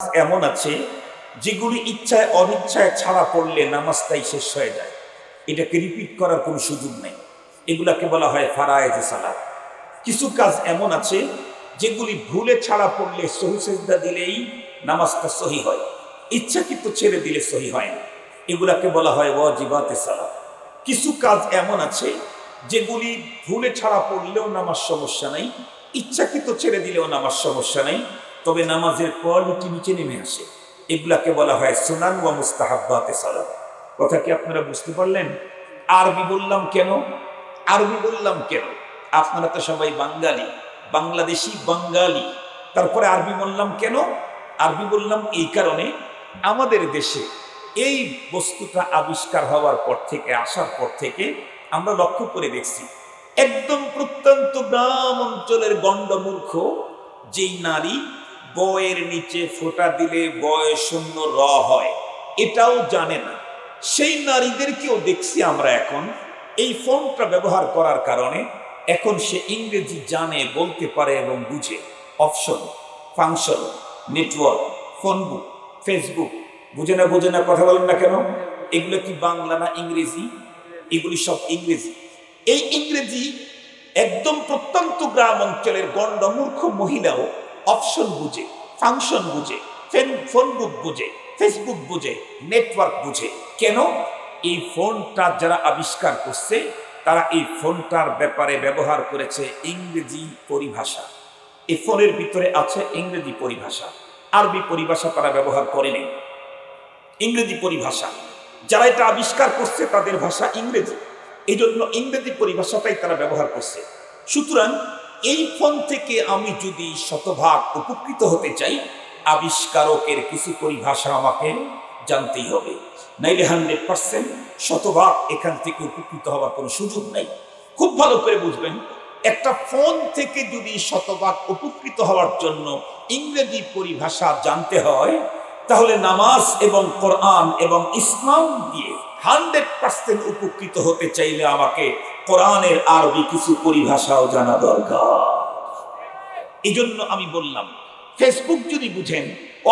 এমন আছে যেগুলি ইচ্ছায় অনিচ্ছায় ছাড়া পড়লে নামাজটাই শেষ হয়ে যায়, এটাকে রিপিট করার কোনো সুযোগ নেই। এগুলাকে বলা হয় ফারায়েজে সালাত। কিছু কাজ এমন আছে যেগুলি ভুলে ছাড়া পড়লে সহি সেজদা দিলেই নামাজটা সহি হয়, ইচ্ছাকৃত ছেড়ে দিলে সহি হয় না, এগুলাকে বলা হয় ওয়াজিবাতে সালাত। কিছু কাজ এমন আছে যেগুলি ভুলে ছাড়া পড়লেও নামাজ সমস্যা নাই, ইচ্ছাকৃত ছেড়ে দিলেও নামাজ সমস্যা নাই, তবে নামাজের কোয়ালিটি নিচে নেমে আসে, এগুলাকে বলা হয় সুনান ওয়া মুস্তাহাব্বাতে সালাত। কথা কি আপনারা বুঝতে পারলেন? আরবি বললাম কেন? আরবি বললাম কেন? আপনারা তো সবাই বাঙালি, বাংলাদেশি বাঙালি, তারপরে আরবি বললাম কেন? আরবি বললাম এই কারণে, আমাদের দেশে এই বস্তুটা আবিষ্কার হওয়ার পর থেকে, আসার পর থেকে আমরা লক্ষ্য করে দেখছি একদম প্রত্যন্ত গ্রাম অঞ্চলের গণ্ডমূর্খ যেই নারী বয়ের নিচে ফোঁটা দিলে বয় শূন্য র হয় এটাও জানে না, সেই নারীদেরকেও দেখছি আমরা এখন এই ফোনটা ব্যবহার করার কারণে এখন সে ইংরেজি জানে, বলতে পারে এবং বুঝে। অপশন, ফাংশন, নেটওয়ার্ক, ফোন বুক, ফেসবুক, বুঝে না কথা বলেন না কেন? এগুলো কি বাংলা না ইংরেজি? এগুলি সব ইংরেজি। এই ইংরেজি একদম প্রত্যন্ত গ্রাম অঞ্চলের গণ্ডমূর্খ মহিলাও অপশন বুঝে, ফাংশন বুঝে, ফোন বুক বুঝে, ফেসবুক বুঝে, নেটওয়ার্ক বুঝে। কেন? এই ফোনটা যারা আবিষ্কার করছে তারা এই ফোনটার ব্যাপারে ব্যবহার করেছে ইংরেজি পরিভাষা। এই ফোনের ভিতরে আছে ইংরেজি পরিভাষা, আরবি পরিভাষা তারা ব্যবহার করেনি, ইংরেজি পরিভাষা। যারা এটা আবিষ্কার করছে তাদের ভাষা ইংরেজি, এই জন্য ইংরেজি পরিভাষাটাই তারা ব্যবহার করছে। সুতরাং এই ফোন থেকে আমি যদি শতভাগ উপকৃত হতে চাই, আবিষ্কারকের কিছু পরিভাষা আমাকে জানতেই হবে, নাইলে 100% শতভাগ এখান থেকে উপকৃত হওয়ার কোনো সুযোগ নাই। খুব ভালো করে বুঝবেন, একটা ফোন থেকে যদি শতভাগ উপকৃত হওয়ার জন্য ইংরেজি পরিভাষা জানতে হয়, তাহলে নামাজ এবং কোরআন এবং ইসলাম দিয়ে 100% উপকৃত হতে চাইলে আমাকে কোরআনের আরবি কিছু পরিভাষাও জানা দরকার। এই জন্য আমি বললাম, ফেসবুক যদি বুঝেন,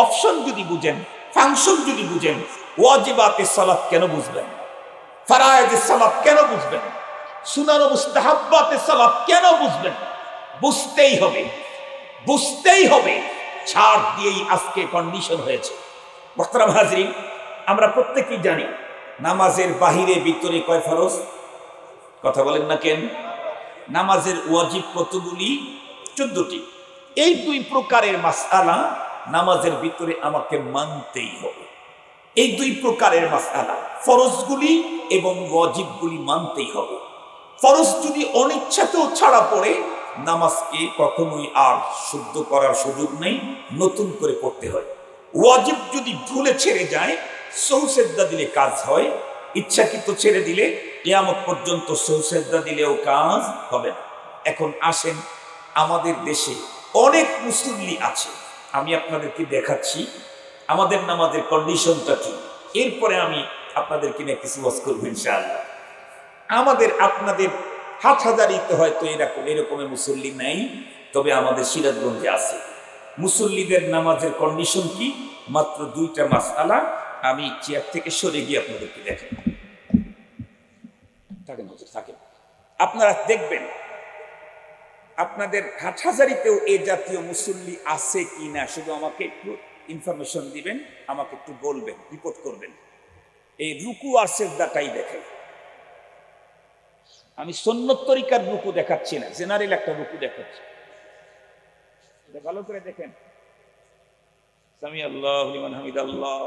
অপশন যদি বুঝেন, ফাংশন যদি বুঝেন, ওয়াজিবাতে সালাত কেন বুঝবেন? ফারায়েজে সালাত কেন বুঝবেন? সুনান ও মুস্তাহাব্বাতে সালাত কেন বুঝবেন? বুঝতেই হবে, বুঝতেই হবে। ছাড় দিয়েই আজকে কন্ডিশন হয়েছে। মোহতারাম হাজরিন, আমরা প্রত্যেকেই জানি নামাজের বাহিরে ভিতরে কয় ফরজ? কথা বলেন না কেন? নামাজের ওয়াজিব কতগুলি? 14টি। এই দুই প্রকারের মাসআলা নামাজের ভিতরে আমাকে মানতেই হবে। এই দুই প্রকারের মাসআলা, ফরজগুলি এবং ওয়াজিবগুলি মানতেই হবে। ফরজ যদি অনিচ্ছাতেও ছাড়া পড়ে, নামাজকে কখনোই আর শুদ্ধ করার সুযোগ নেই, নতুন করে পড়তে হয়। ওয়াজিব যদি ভুলে ছেড়ে যায়, সৌসেজদা দিলে কাজ হয়, ইচ্ছাকৃত ছেড়ে দিলে কিয়ামত পর্যন্ত সৌসেজদা দিলেও কাজ হবে না। এখন আসেন, আমাদের দেশে অনেক মুসল্লি আছে, আমি আপনাদেরকে দেখাচ্ছি আমাদের নামাজের কন্ডিশনটা কি, এরপরে আমি আপনাদেরকে নিয়ে কিছু ওয়াজ করবো ইনশাআল্লাহ। আমাদের আপনাদের হাটহাজারিতে হয়তো এরকমের মুসল্লি নেই, তবে আমাদের সিরাজগঞ্জে আছে। মুসল্লিদের নামাজের কন্ডিশন কি? মাত্র 2টা মাসআলা, আমি চেয়ার থেকে সরে গিয়ে আপনাদেরকে দেখেন। থাকেন, আপনারা দেখবেন আপনাদের হাটহাজারিতেও এ জাতীয় মুসল্লি আছে কি না, শুধু আমাকে একটু ইনফরমেশন দিবেন, আমাকে একটু বলবেন, রিপোর্ট করবেন। এই রুকু আর সেজদাটাই দেখেন। আমি সুন্নত তরিকার রুকু দেখাচ্ছি না, জেনারেল একটা রুকু দেখাচ্ছি, ভালো করে দেখেন। সামি আল্লাহু লিমান হামিদাল্লাহ।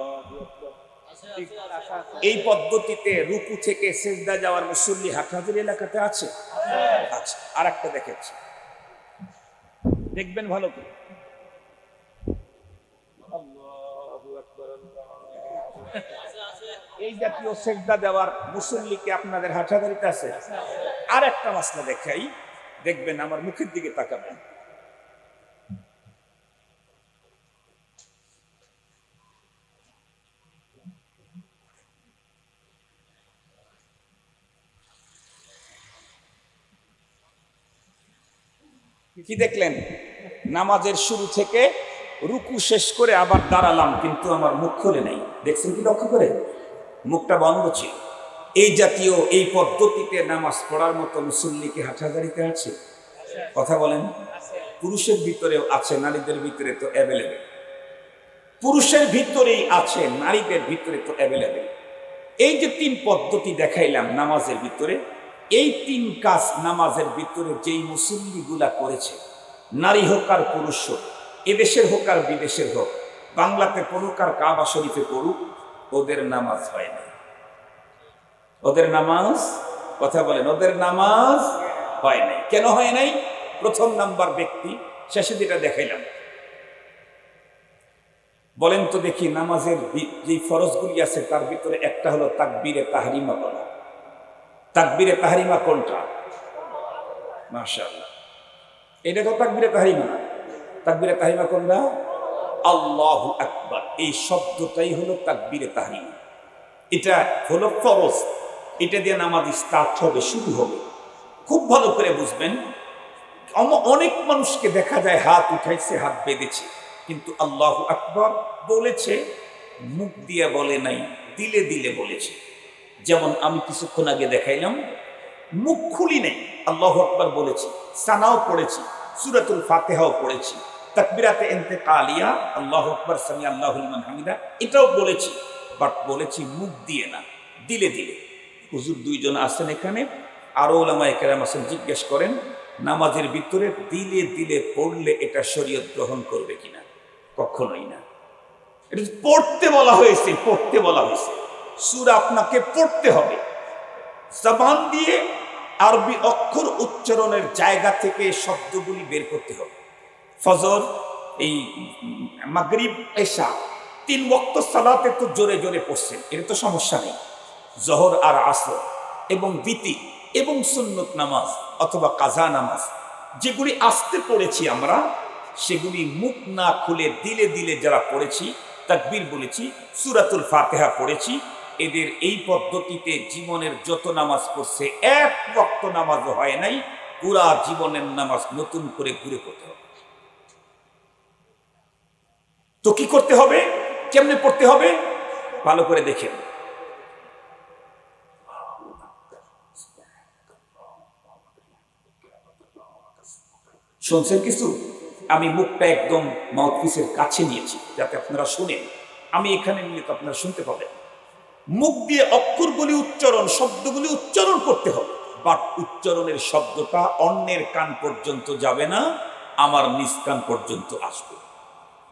এই পদ্ধতিতে রুকু থেকে সেজদা যাওয়ার মুসল্লি হাটহাজারী এলাকাতে আছে। আচ্ছা, আর একটা দেখাচ্ছি, দেখবেন ভালো করে। এই জাতীয় সেজদা দেওয়ার মুসল্লিকে আপনাদের হাটহাজারীতে আছে? আর একটা মাসলা দেখাই, দেখবেন, আমার মুখের দিকে তাকাবেন। কি দেখলেন? নামাজের শুরু থেকে রুকু শেষ করে আবার দাঁড়ালাম, কিন্তু আমার মুখ খুলে নেই। দেখছেন কি লক্ষ্য করে? মুখটা বন্ধ ছিল। এই জাতীয় এই পদ্ধতিতে নামাজ পড়ার মতো মুসল্লিকে হাটহাজারিতে আছে? কথা বলেন। পুরুষের ভিতরেও আছে, নারীদের ভিতরে তো অ্যাভেলেবেল। পুরুষের ভিতরেই আছে, নারীদের ভিতরে তো অ্যাভেলেবেল। এই যে 3 পদ্ধতি দেখাইলাম নামাজের ভিতরে, এই 3 কাজ নামাজের ভিতরে যেই মুসল্লিগুলা করেছে, নারী হোক আর পুরুষ হোক, এদেশের হোক আর বিদেশের হোক, বাংলাতে পড়ুক আর কাবা শরীফে পড়ুক, ওদের নামাজ হয় না। ওদের নামাজ, কথা বলেন, ওদের নামাজ হয় নাই। কেন হয় নাই? প্রথম নাম্বার ব্যক্তি, শেষে যেটা দেখাইলাম। বলেন তো দেখি, নামাজের যে ফরজগুলি আছে তার ভিতরে একটা হলো তাকবীরে তাহরিমা বলা। তাকবীরে তাহরিমা কোনটা? মাশাআল্লাহ, এটা তো তাকবীরে তাহরিমা না। তাকবীরে তাহরিমা কোনটা? আল্লাহু আকবার, এই শব্দটাই হলো তাকবীরে তাহরিমা। এটা হলো ফরজ, এটা দিয়ে নামাজ স্টার্ট হবে, শুরু হবে। খুব ভালো করে বুঝবেন। অনেক মানুষকে দেখা যায় হাত উঠাইছে, হাত বেঁধেছে, কিন্তু আল্লাহু আকবার বলেছে, মুখ দিয়ে বলে নাই, দিলে দিলে বলেছে। যেমন আমি কিছুক্ষণ আগে দেখাইলাম, মুখ খুলি নাই, আল্লাহু আকবার বলেছি, সানাও পড়েছি, সূরাতুল ফাতিহাও পড়েছি, তাকবীরাতে ইন্তেকালিয়া, আল্লাহু আকবার, সামি আল্লাহু লিমান হামিদা, এটাও বলেছি, বাট বলেছি মুখ দিয়ে না, দিলে দিলে। হুজুর 2 জন আছেন এখানে, আরো ওলামায়ে কেরাম আছেন, জিজ্ঞেস করেন নামাজের ভিতরে দিলে দিলে পড়লে এটা শরীয়ত গ্রহণ করবে কিনা? কখনোই না। এটা পড়তে বলা হয়েছে, পড়তে বলা হয়েছে। সূরা আপনাকে পড়তে হবে, জবান দিয়ে আরবি অক্ষর উচ্চারণের জায়গা থেকে শব্দগুলি বের করতে হবে। ফজর, এই মাগরিব, এশা, 3 ওয়াক্ত সালাতে তো জোরে জোরে পড়ছেন, এটা তো সমস্যা নেই। জোহর আর আসর এবং বিতির এবং সুন্নত নামাজ অথবা কাজা নামাজ, যেগুলি আস্তে পড়েছি আমরা, সেগুলি মুখ না খুলে দিলে দিলে যারা পড়েছি, তাকবীর বলেছি, সূরাতুল ফাতিহা পড়েছি, এদের এই পদ্ধতিতে জীবনের যত নামাজ পড়ছে, 1 ওয়াক্ত নামাজও হয় নাই, পুরা জীবনের নামাজ নতুন করে ঘুরে পড়তে হবে। তো কি করতে হবে, কেমনে পড়তে হবে? ভালো করে দেখেন। শুনছেন কিছু? আমি মুখটা একদম মাউথপিসের কাছে নিয়েছি যাতে আপনারা শুনেন। আমি এখানে নিয়ে তো আপনারা শুনতে পাবেন। মুখ দিয়ে অক্ষরগুলি উচ্চারণ, শব্দগুলি উচ্চারণ করতে হবে, বাট উচ্চারণের শব্দটা অন্যের কান পর্যন্ত যাবে না, আমার নিজ কান পর্যন্ত আসবে।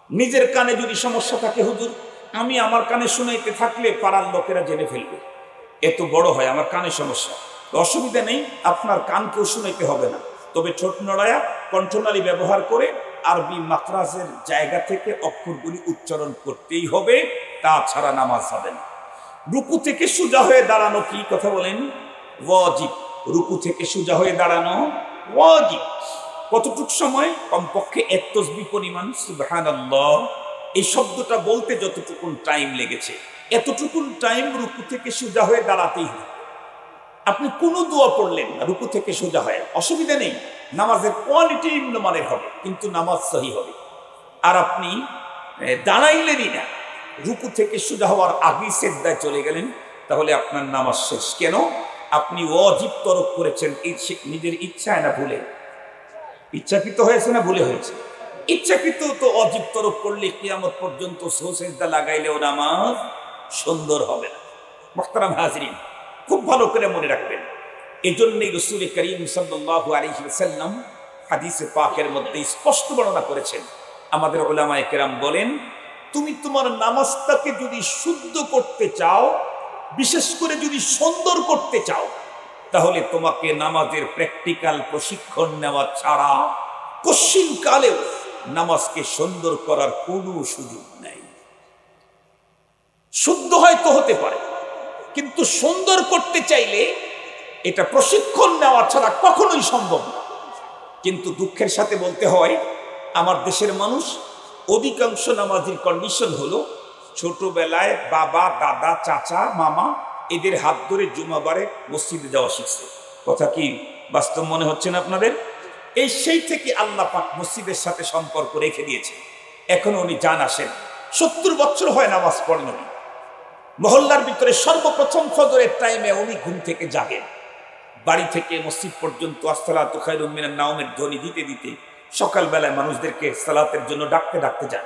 নিজের কানে যদি সমস্যা থাকে, হুজুর আমি আমার কানে শুনাইতে থাকলে পাড়ার লোকেরা জেনে ফেলবে, এত বড় হয়, আমার কানে সমস্যা, অসুবিধা নেই, আপনার কানকেও শুনাইতে হবে না, তবে ঠোঁট নড়ায়া কণ্ঠনালী ব্যবহার করে আরবি মাখরাজের জায়গা থেকে অক্ষরগুলি উচ্চারণ করতেই হবে, তাছাড়া নামাজ হবে না। রুকু থেকে সোজা হয়ে দাঁড়ানো কি, কথা বলেন? ওয়াজিব। রুকু থেকে সোজা হয়ে দাঁড়ানো ওয়াজিব। কতটুক সময়? কমপক্ষে 1 তাসবিহ পরিমাণ সুবহানাল্লাহ, এই শব্দটা বলতে যতটুকুন টাইম লেগেছে, এতটুকুন টাইম রুকু থেকে সোজা হয়ে দাঁড়াতেই হবে। আপনি কোনো দোয়া পড়লেন না, রুকু থেকে সোজা হয়, অসুবিধা নেই, নামাজের কোয়ালিটি নিম্নমানের হবে, কিন্তু নামাজ সহি হবে। আর আপনি দাঁড়াইলেনই না, রুকু থেকে সোজা হওয়ার আগেই সেজদায় চলে গেলেন, তাহলে আপনার নামাজ শেষ। কেন? আপনি ওয়াজিব তরক করেছেন, নিজের ইচ্ছায় না ভুলে? ইচ্ছাকৃত হয়েছে না ভুলে হয়েছে? ইচ্ছাকৃত তো ওয়াজিব তরক করলে কিয়ামত পর্যন্ত সেজদা লাগাইলেও নামাজ সুন্দর হবে না। মুহতারাম হাজরিন, খুব ভালো করে মনে রাখবেন। এজন্যই রাসূল করিম সাল্লাল্লাহু আলাইহি ওয়াসাল্লাম হাদিসে পাকের মধ্যে স্পষ্ট বর্ণনা করেছেন। আমাদের উলামায়ে কেরাম বলেন, তুমি তোমার নামাজটাকে যদি শুদ্ধ করতে চাও, বিশেষ করে যদি সুন্দর করতে চাও, তাহলে তোমাকে নামাজের প্র্যাকটিক্যাল প্রশিক্ষণ নেওয়া ছাড়া কশিনকালেও নামাজকে সুন্দর করার কোনো সুযোগ নেই। শুদ্ধ হয়তো হতে পারে, কিন্তু সুন্দর করতে চাইলে এটা প্রশিক্ষণ নেওয়া ছাড়া কখনোই সম্ভব না। কিন্তু দুঃখের সাথে বলতে হয়, আমার দেশের মানুষ অধিকাংশ নামাজির কন্ডিশন হলো, ছোটবেলায় বাবা, দাদা, চাচা, মামা এদের হাত ধরে জুমাবারে মসজিদে যাওয়া শিখছে। কথা কি বাস্তব মনে হচ্ছে না আপনাদের? এই সেই থেকে আল্লাহ পাক মসজিদের সাথে সম্পর্ক রেখে দিয়েছে। এখন উনি জান আসেন 70 বছর হয় নামাজ পড়েন উনি। মহল্লার ভিতরে সর্বপ্রথম ফজরের টাইমে উনি ঘুম থেকে জাগেন, বাড়ি থেকে মসজিদ পর্যন্ত আসসালাতু খায়রুম মিনান নাওমের ধ্বনি দিতে দিতে সকালবেলায় মানুষদেরকে সালাতের জন্য ডাকতে ডাকতে যান।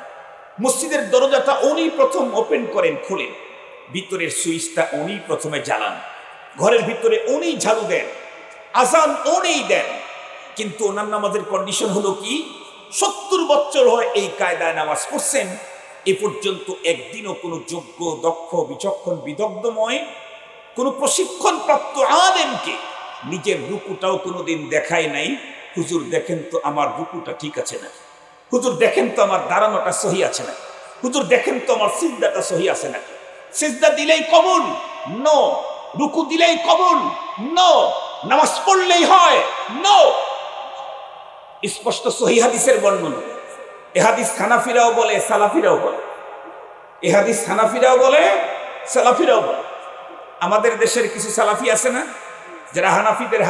মসজিদের দরজাটা উনি প্রথম ওপেন করেন, খোলেন, ভিতরের সুইচটা উনি প্রথমে জ্বালান, ঘরের ভিতরে উনি ঝাড়ু দেন, আজান উনিই দেন। কিন্তু ওনার নামাজের কন্ডিশন হলো কি, 70 বছর হয় এই কায়দায় নামাজ পড়ছেন, এ পর্যন্ত একদিনও কোনো যোগ্য, দক্ষ, বিচক্ষণ, বিদগ্ধময় কোনো প্রশিক্ষণ প্রাপ্ত আলেমকে নিজের রুকুটাও কোনোদিন দেখায় নাই। হুজুর দেখেন তো আমার রুকুটা ঠিক আছে না, হুজুর দেখেন তো আমার দাঁড়ানোটা সহি আছে না, হুজুর দেখেন তো আমার সিজদাটা সহি আছে না। সিজদা দিলেই কবুল নো, রুকু দিলেই কবুল নো, নামাজ পড়লেই হয় নো। স্পষ্ট সহি হাদিসের বর্ণনা। এ হাদিস হানাফিরাও বলে, সালাফিরাও বলে। এ হাদিস হানাফিরাও বলে, সালাফিরাও বলে। আমাদের দেশের কিছু সালাফি আছে না, যারা হানাফিদের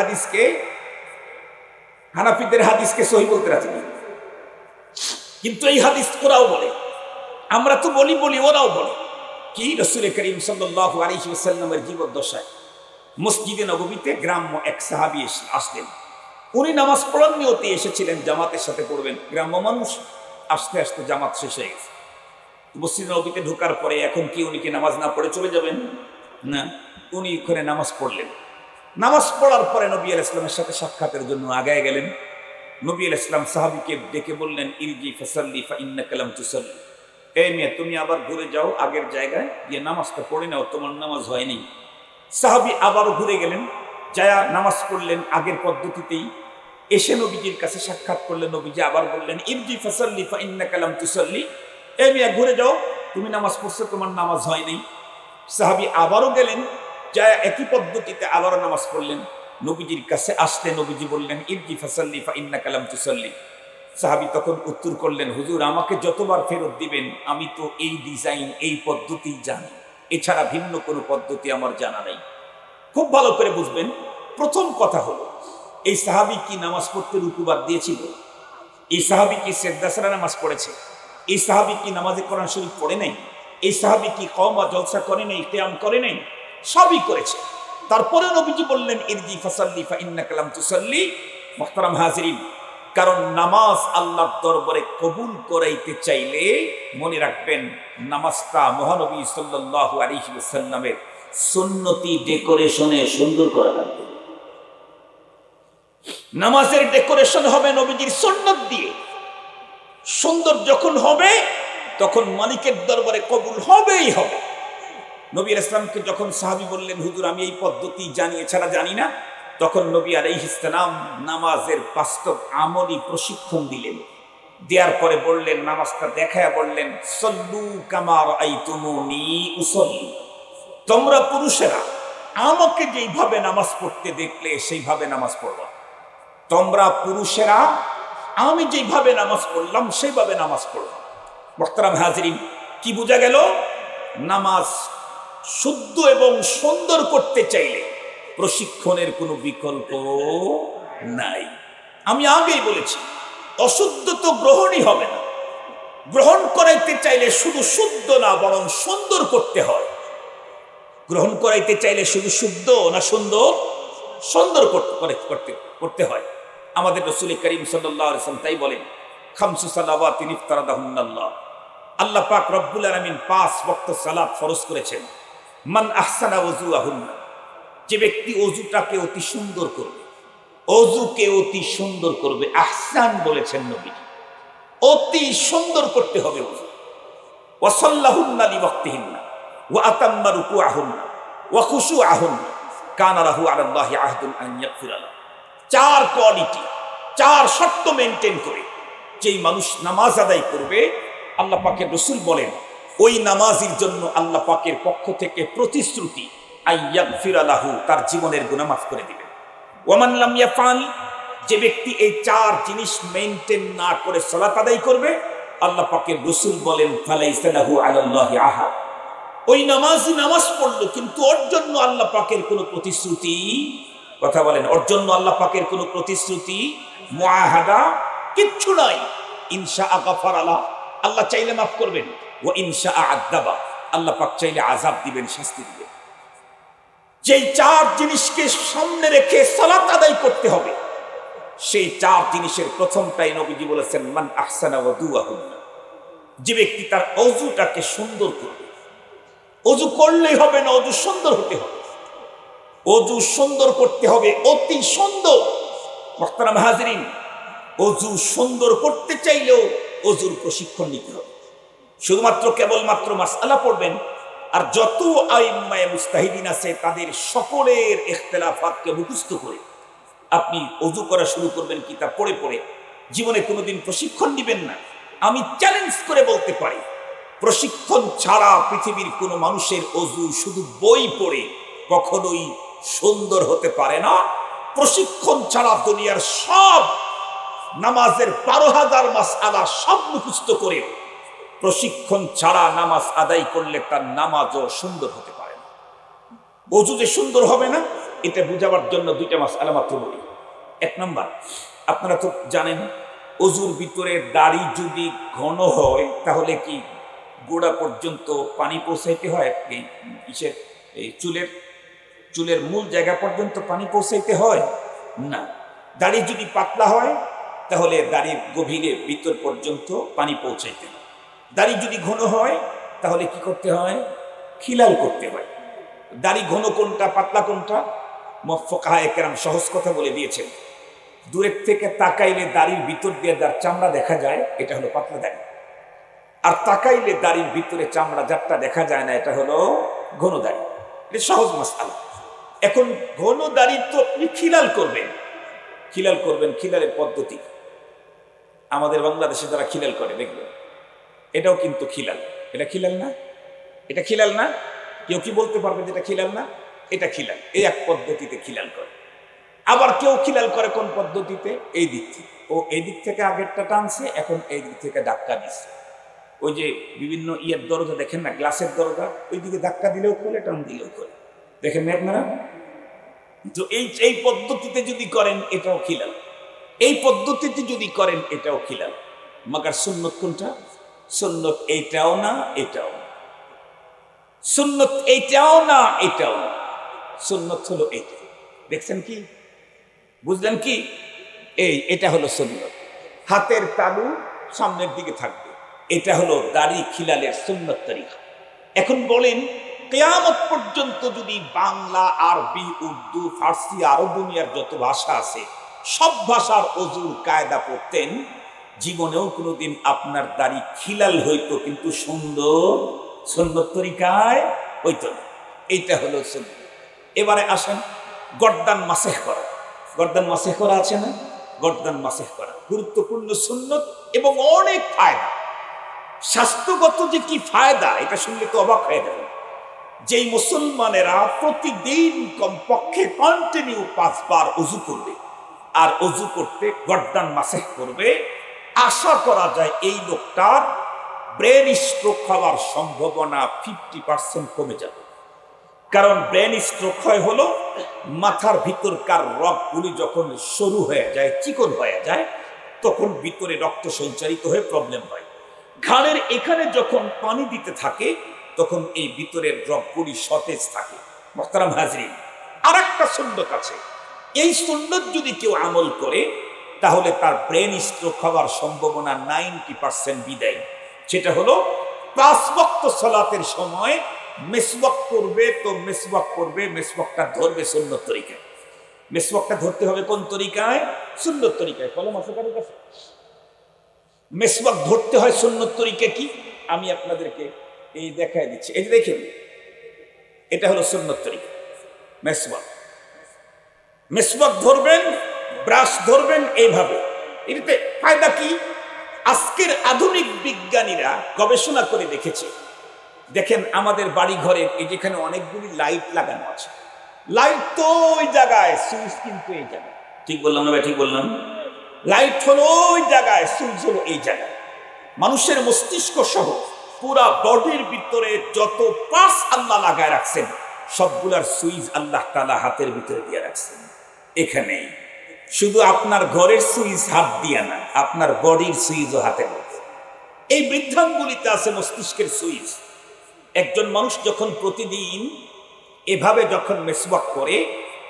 হাদিসকে সহি বলতে রাজি না। কিন্তু এই হাদিস ওরাও বলে, আমরা তো বলি ওরাও বলে। কি রাসূল করিম সাল্লাল্লাহু আলাইহি ওয়াসাল্লামের জীবদ্দশায় মসজিদে নববীতে গ্রাম্য এক সাহাবী আসলেন। উনি নামাজ পড়ার নিয়তে এসেছিলেন, জামাতের সাথে পড়বেন। গ্রাম্য মানুষ, আস্তে আস্তে জামাত শেষ হয়ে গেছে। মসজিদে নববীতে ঢোকার পরে এখন কি উনি কি নামাজ না পড়ে চলে যাবেন? না, উনি ওখানে নামাজ পড়লেন। নামাজ পড়ার পরে নবী আলাইহিস সালামের সাথে সাক্ষাতের জন্য আগায় গেলেন। নবী আলাইহিস সালাম সাহাবীকে ডেকে বললেন, ইরজি ফাসাল্লি ফা ইন্নাকা লাম তুসাল্লি। এই মেয়ে, তুমি আবার ঘুরে যাও আগের জায়গায় গিয়ে নামাজটা পড়ে নাও, তোমার নামাজ হয়নি। সাহাবী আবারও ঘুরে গেলেন, যায়া নামাজ পড়লেন আগের পদ্ধতিতেই। এসে নবীজির কাছে সাক্ষাৎ করলেন। নবীজি আবার বললেন, ইরজি ফাসাল্লি ফা ইন্নাকা লাম তুসাল্লি। এই মেয়ে, ঘুরে যাও, তুমি নামাজ পড়ছো, তোমার নামাজ হয়নি। সাহাবী আবারও গেলেন, যায়া একই পদ্ধতিতে আবারও নামাজ পড়লেন। নবীজির কাছে আসতে নবীজি বললেন, ইরজি ফাসাল্লি ফা ইন্নাকা লাম তুসাল্লি। সাহাবী তখন উত্তর করলেন, হুজুর আমাকে যতবার ফেরত দিবেন আমি তো এই ডিজাইন, এই পদ্ধতি জানি, এছাড়া ভিন্ন কোনো পদ্ধতি আমার জানা নেই। খুব ভালো করে বুঝবেন। প্রথম কথা হলো, এই সাহাবী কি নামাজ পড়তে রুকু বাদ দিয়েছিল? এই সাহাবী কি সিজদা ছাড়া নামাজ পড়েছে? এই সাহাবী কি নামাজে কোরআন শরীফ পড়ে নাই? এই সাহাবী কি কওমা জলসা করে নাই, কিয়াম করে নাই? সবই করেছে। তারপরে নবীজি বললেন, ইরজি ফাসাল্লি ফা ইন্নাকা লাম তুসাল্লি। মুহতারাম হাজিরিন, কারণ নামাজ আল্লাহর দরবারে কবুল করাইতে চাইলে মনে রাখবেন, নামাজটা মহানবী সাল্লাল্লাহু আলাইহি ওয়াসাল্লামের সুন্নতি ডেকোরেশনে সুন্দর করা লাগবে। নামাজের ডেকোরেশন হবে নবীজির সুন্নত দিয়ে। সুন্দর যখন হবে তখন মালিকের দরবারে কবুল হবেই হবে। নবী আলাইহিস সালামকে যখন সাহাবী বললেন, হুজুর আমি এই পদ্ধতি জানি, এছাড়া জানি না, তখন নবী আলাইহিস সালাম নামাজের বাস্তব আমলি প্রশিক্ষণ দিলেন। দেওয়ার পরে বললেন, নামাজটা দেখায়া বললেন, সল্লু কামা রাআইতুমুনি উসাল্লি। তোমরা পুরুষেরা আমাকে যেইভাবে নামাজ পড়তে দেখলে সেইভাবে নামাজ পড়বা। তোমরা পুরুষেরা আমি যেইভাবে নামাজ পড়লাম সেইভাবে নামাজ পড়বা। মুহতারাম হাজিরিন, কি বোঝা গেল? নামাজ শুদ্ধ এবং সুন্দর করতে চাইলে প্রশিক্ষণের কোনো বিকল্প নাই। আমি আগেই বলেছি, অশুদ্ধ তো গ্রহণই হবে না। গ্রহণ করাইতে চাইলে শুধু শুদ্ধ না, বরং সুন্দর করতে হয়। গ্রহণ করাইতে চাইলে শুধু শুদ্ধ না সুন্দর করতে হয়। আমাদের রাসূল করিম সাল্লাল্লাহু আলাইহি ওয়াসাল্লাম তাই বলেন, খামসু সালাওয়াতিন ইফতারাদাহুন্নাল্লাহ। আল্লাহ পাক রব্বুল আলামিন 5 ওয়াক্ত সালাত ফরজ করেছেন। মান আহসানা ওযুআহুন্না, যে ব্যক্তি ওযুটাকে অতি সুন্দর করবে, ওযুকে অতি সুন্দর করবে। আহসান বলেছেন নবী, অতি সুন্দর করতে হবে ওযু। ওয়া সাল্লাহুন্না লিওয়াক্তিহিন্না ওয়া আতাম্মা রুকুআহুন্না ওয়া খুশুআহুন্না কানা লাহু আলাল্লাহি আহদুন আন ইয়াগফিরা লাহু। 4 কোয়ালিটি, 4 শর্ত মেইনটেইন করে যেই মানুষ নামাজ আদায় করবে, আল্লাহ পাকের রাসূল বলেন ওই নামাজীর জন্য আল্লাহ পাকের পক্ষ থেকে প্রতিশ্রুতি, আইয়াগফিরা লাহু, তার জীবনের গুনাহ মাফ করে দিবেন। ওয়ামান লাম ইয়াফআল, যে ব্যক্তি এই 4 জিনিস মেইনটেইন না করে সালাত আদায় করবে, আল্লাহ পাকের রাসূল বলেন ফালাইসা লাহু আলাল্লাহি আহাদ। ওই নামাজি নামাজ পড়লো কিন্তু ওর জন্য আল্লাহ পাকের কোনো প্রতিশ্রুতি, কথা বলেন, ওর জন্য আল্লাহ পাকের কোনো প্রতিশ্রুতি, মুআহাদা কিচ্ছু নাই। ইনশাআ গাফারা লাহু, আল্লাহ চাইলে মাফ করবেন, ওয়া ইনশা আযাবা, আল্লাহ পাক চাইলে আযাব দিবেন, শাস্তি দিবেন। যেই চার জিনিসকে সামনে রেখে সালাত আদায় করতে হবে, সেই চার জিনিসের প্রথমটাই নবীজি বলেছেন, মান আহসানা ওয়াদুআহুন্না, যে ব্যক্তি তার অজুটাকে সুন্দর করবে। অজু করলেই হবে না, অজু সুন্দর হতে হবে। অজু সুন্দর করতে হবে, অতি সুন্দর। মুহতারাম হাজিরিন, অজু সুন্দর করতে চাইলেও অজুর প্রশিক্ষণ নিতে হবে। শুধুমাত্র কেবলমাত্র মাসআলা পড়বেন, আর যত আইম্মায়ে মুস্তাহিদিন আছে তাদের সকলের ইখতিলাফাতকে মুখস্থ করে আপনি অজু করা শুরু করবেন কিতাব পড়ে পড়ে, জীবনে কোনোদিন প্রশিক্ষণ দিবেন না। আমি চ্যালেঞ্জ করে বলতে পারি, প্রশিক্ষণ ছাড়া পৃথিবীর কোনো মানুষের অজু শুধু বই পড়ে কখনোই সুন্দর হতে পারে না। প্রশিক্ষণ ছাড়া দুনিয়ার সব নামাজের 12,000 মাসআলা সব মুখস্থ করে প্রশিক্ষণ ছাড়া নামাজ আদায় করলে তার নামাজও সুন্দর হতে পারে না। অজু যে সুন্দর হবে না, এটা বুঝাবার জন্য দুইটা মাসআলা মাত্র বলি। এক নাম্বার, আপনারা তো জানেন অজুর ভিতরে দাড়ি যদি ঘন হয় তাহলে কি গোড়া পর্যন্ত পানি পৌঁছাইতে হয়? এই চুলের মূল জায়গা পর্যন্ত পানি পৌঁছাইতে হয় না। দাড়ি যদি পাতলা হয় তাহলে দাড়ির গভীরে ভিতর পর্যন্ত পানি পৌঁছাইতে হয়। দাড়ি যদি ঘন হয় তাহলে কি করতে হয়? খিলাল করতে হয়। দাড়ি ঘন কোনটা, পাতলা কোনটা? ফুকাহায়ে কেরাম সহজ কথা বলে দিয়েছেন। দূরের থেকে তাকাইলে দাড়ির ভিতর দিয়ে যার চামড়া দেখা যায়, এটা হলো পাতলা দাড়ি। আর তাকাইলে দাড়ির ভিতরে চামড়া যারটা দেখা যায় না, এটা হলো ঘন দাড়ি। এটা সহজ মাসআলা। এখন ঘন দাড়ি তো আপনি খিলাল করবেন। খিলালের পদ্ধতি আমাদের বাংলাদেশে যারা খিলাল করে দেখবেন, এটাও কিন্তু খিলাল। এটা খিলাল না? এটা খিলাল না? কেউ কি বলতে পারবে যে এটা খিলাল না? এটা খিলাল। এই এক পদ্ধতিতে খিলাল করে। আবার কেউ খিলাল করে কোন পদ্ধতিতে? এই দিক থেকে। ও এই দিক থেকে আগেরটা টানছে, এখন এই দিক থেকে ধাক্কা দিচ্ছে। ওই যে বিভিন্ন ইয়ের দরজা দেখেন না, গ্লাসের দরজা, ওই দিকে ধাক্কা দিলেও খোলে, টান দিলেও খোলে, দেখেন না আপনারা? তো এই পদ্ধতিতে যদি করেন এটাও খিলাল, এই পদ্ধতিতে যদি করেন এটাও খিলাল। মাগার সুন্নত কোনটা? সুন্নত এইটাও না, এটাও না। সুন্নত এইটাও না, এটাও না। সুন্নত হলো এইটা। দেখছেন কি? বুঝলেন কি? এটা হলো সুন্নত। হাতের তালু সামনের দিকে থাকবে, এটা হলো দাড়ি খিলালের সুন্নত তরিকা। এখন বলেন, কিয়ামত পর্যন্ত যদি বাংলা, আরবি, উর্দু, ফার্সি, আরো দুনিয়ার যত ভাষা আছে সব ভাষার অজুর কায়দা পড়তেন, জীবনেও কোনোদিন আপনার দাড়ি খিলাল হইতো, কিন্তু সুন্নত তরিকায় হইতো না। এইটা হলো সুন্নত। এবারে আসেন গর্দান মাসেহ করা। গর্দান মাসেহ করা আছে না? গর্দান মাসেহ করা গুরুত্বপূর্ণ সুন্নত এবং অনেক ফায়দা। স্বাস্থ্যগত যে কি ফায়দা, এটা শুনলে তো অবাক হয়ে যাবে। যেই মুসলমানেরা প্রতিদিন কমপক্ষে কন্টিনিউ 5 বার অজু করবে, আর অজু করতে গর্দান মাসেহ করবে, আশা করা যায় এই লোকটার ব্রেন স্ট্রোক হওয়ার সম্ভাবনা 50% কমে যাবে। কারণ ব্রেন স্ট্রোক হলো মাথার ভিতরকার রগগুলি যখন সরু হয়ে যায়, চিকন হয়ে যায়, তখন ভিতরে রক্ত সঞ্চারিত হয়ে প্রবলেম হয়। ঘাড়ের এখানে যখন পানি দিতে থাকে তখন এই ভিতরের রগগুলি সতেজ থাকে। মুহতারাম হাজরিন, আর একটা সুন্নত আছে, এই সুন্নত যদি কেউ আমল করে তাহলে তার ব্রেন স্ট্রোক হওয়ার সম্ভাবনা 90% বিদায়। সেটা হলো 5 ওয়াক্ত সালাতের সময় মেসওয়াক করবে, তো মেসওয়াক করবে, মেসওয়াকটা ধরবে সুন্নত তরিকায়। মেসওয়াকটা ধরতে হবে কোন তরিকায়? সুন্নত তরিকায়। কলম আছে কারোর কাছে? মেসওয়াক ধরতে হয় সুন্নত তরিকা কি আমি আপনাদেরকে এই দেখায় দিচ্ছি। এই যে দেখেন, এটা হলো সুন্নত তরিকা। মেসওয়াক ধরবেন, ব্রাশ ধরবেন এইভাবে। এটাতে ফায়দা কি? আজকের আধুনিক বিজ্ঞানীরা গবেষণা করে দেখেছে। দেখেন আমাদের বাড়ি ঘরে এই যেখানে অনেকগুলি লাইট লাগানো আছে, লাইট তো ওই জায়গায়, সুইচ কিন্তু এই জায়গায়। ঠিক বললাম না ভাই? ঠিক বললাম? লাইট হলো ওই জায়গায়, সুইচ হলো এই জায়গায়। মানুষের মস্তিষ্ক সহ পুরা বডির ভিতরে যত পার্টস আল্লাহ লাগায় রাখছেন, সবগুলার সুইচ আল্লাহ তাআলা হাতের ভিতরে দিয়ে রাখছেন। এখানেই শুধু আপনার ঘরের সুইচ হাত দিয়ে না, আপনার বডির সুইচও হাতে মধ্যে। এই বৃদ্ধাঙ্গুলিতে আছে মস্তিষ্কের সুইচ। একজন মানুষ যখন প্রতিদিন এভাবে যখন মেসওয়াক করে,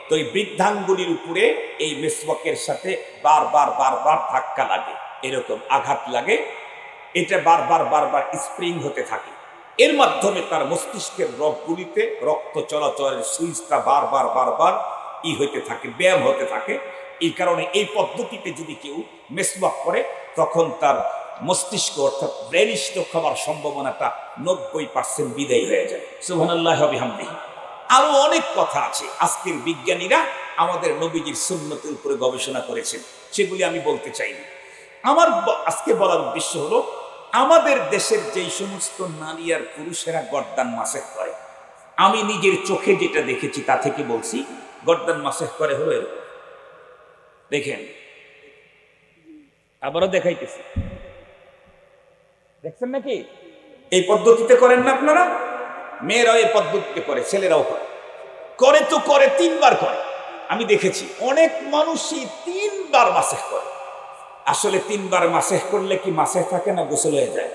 তো এই বৃদ্ধাঙ্গুলির উপরে এই মেসওয়াকের সাথে বারবার বারবার ধাক্কা লাগে, এরকম আঘাত লাগে, এটা বারবার বারবার স্প্রিং হতে থাকে। এর মাধ্যমে তার মস্তিষ্কের রগগুলিতে রক্ত চলাচলের সুইচটা বারবার বারবার হইতে থাকে, ব্যায়াম হতে থাকে। এই কারণে এই পদ্ধতিতে যদি কেউ মেসওয়াক করে, তখন তার মস্তিষ্ক অর্থাৎ ব্রেন স্ট্রোক হওয়ার সম্ভাবনাটা 90% বিদায় হয়ে যায়। সুবহানাল্লাহি ওয়া বিহামদিহি। আরো অনেক কথা আছে, আজকের বিজ্ঞানীরা আমাদের নবীজির সুন্নতের উপরে গবেষণা করেছেন, সেগুলি আমি বলতে চাই না। আমার আজকে বলার উদ্দেশ্য হলো, আমাদের দেশের যেই সমস্ত নারী আর পুরুষেরা গর্দান মাসেহ করে, আমি নিজের চোখে যেটা দেখেছি তা থেকে বলছি, গর্দান মাসেহ করে হলো এরকম। দেখেন, আবারও দেখাইতেছি, দেখছেন নাকি? এই পদ্ধতিতে করেন না আপনারা? মেয়েরাও এই পদ্ধতিতে করে, ছেলেরাও করে। করে তো করে, 3 বার করে। আমি দেখেছি অনেক মানুষই 3 বার মাসেহ করে। আসলে 3 বার মাসেহ করলে কি মাসেহ থাকে না গোসল হয়ে যায়?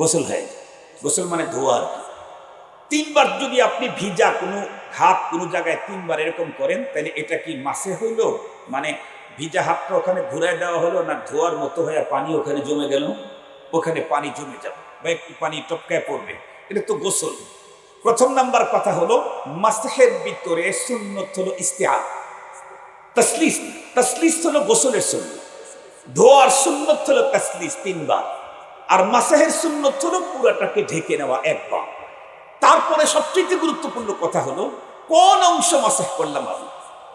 গোসল হয়ে যায়। গোসল মানে ধোয়া আর কি। 3 বার যদি আপনি ভিজা কোনো হাত কোনো জায়গায় 3 বার এরকম করেন, তাহলে এটা কি মাসে হইল? মানে ভিজা হাতটা ওখানে ঘুরাই দেওয়া হলো, না ধোয়ার মতো হয়ে পানি ওখানে জমে গেল? ওখানে পানি জমে যাবে বা একটু পানি টপকায় পড়বে, এটা তো গোসল। প্রথম নাম্বার কথা হলো, মাসহের ভিতরে সুন্নত হলো ইস্তেআল, তাসলিস। তাসলিস হলো গোসলের সুন্নত। ধোয়ার সুন্নত হলো তাসলিস 3 বার, আর মাসহের সুন্নত হলো পুরাটাকে ঢেকে নেওয়া 1 বার। তারপরে সবচেয়ে গুরুত্বপূর্ণ কথা হলো, কোন অংশ মাসেহ করলাম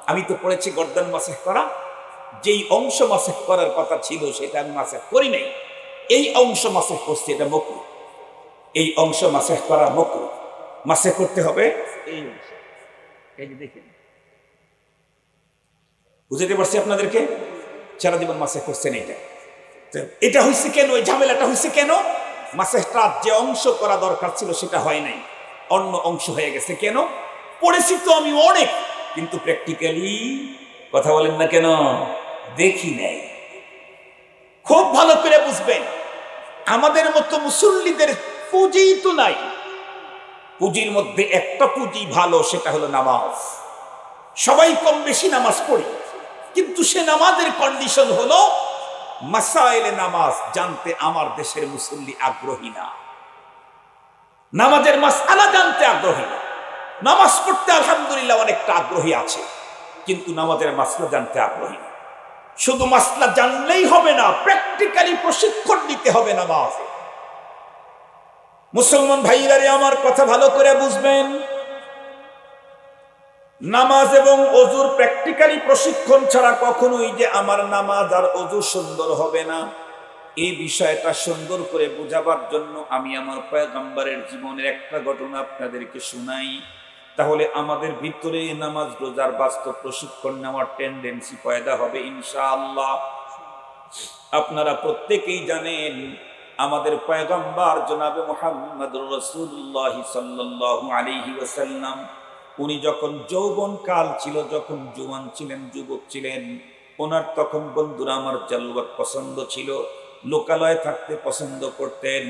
আমি তো পড়েছি গর্দান মাসেহ করা, যেই অংশ মাসেহ করার কথা ছিল সেটা আমি মাসেহ করি নাই, এই অংশ মাসেহ করছি, এটা মাকরুহ। এই অংশ মাসেহ করা মাকরুহ। মাসেহ করতে হবে এই অংশ। এই যে দেখেন, বুঝতে পারছি আপনাদেরকে? সারা জীবন মাসেহ করছেন এটা। এটা হয়েছে কেন? এই ঝামেলাটা হয়েছে কেন? মাসেহটা যে অংশ করা দরকার ছিল সেটা হয় নাই, অন্য অংশ হয়ে গেছে। কেন? পড়েছি তো আমি অনেক, কিন্তু প্র্যাকটিক্যালি, কথা বলেন না কেন, দেখি নাই। খুব ভালো করে বুঝবেন, আমাদের মতো মুসল্লিদের পুঁজি তো নাই। পুঁজির মধ্যে একটা পুঁজি ভালো, সেটা হলো নামাজ। সবাই কম বেশি নামাজ পড়ি, কিন্তু সে নামাজের কন্ডিশন হলো, মাসাইলে নামাজ জানতে আমার দেশের মুসল্লি আগ্রহী না। নামাজের মাসআলা জানতে আগ্রহী না। নামাজ পড়তে আলহামদুলিল্লাহ অনেকটা আগ্রহী আছে, কিন্তু নামাজের মাসলা জানতে আগ্রহী না। শুধু মাসলা জানলেই হবে না, প্র্যাকটিক্যালি প্রশিক্ষণ দিতে হবে নামাজে। মুসলমান ভাইরারে আমার কথা ভালো করে বুঝবেন, নামাজ এবং ওযুর প্র্যাকটিক্যালি প্রশিক্ষণ ছাড়া কখনোই যে আমার নামাজ আর ওযু সুন্দর হবে না, এই বিষয়টা সুন্দর করে বোঝাবার জন্য আমি আমার পয়গম্বরের জীবনের একটা ঘটনা আপনাদেরকে শোনাই। তাহলে আমাদের ভিতরে নামাজ রোজার বাস্তব প্রশিক্ষণ নেওয়ার টেন্ডেন্সি পয়দা হবে ইনশাআল্লাহ। আপনারা প্রত্যেকেই জানেন, আমাদের পয়গম্বর জনাবে মুহাম্মদুর রাসূলুল্লাহ সাল্লাল্লাহু আলাইহি ওয়াসাল্লাম, উনি যখন যৌবন কাল ছিল, যখন জওয়ান ছিলেন, যুবক ছিলেন, ওনার তখন বন্ধুরা আমার জালওয়াত পছন্দ ছিল, লোকালয়ে থাকতে পছন্দ করতেন।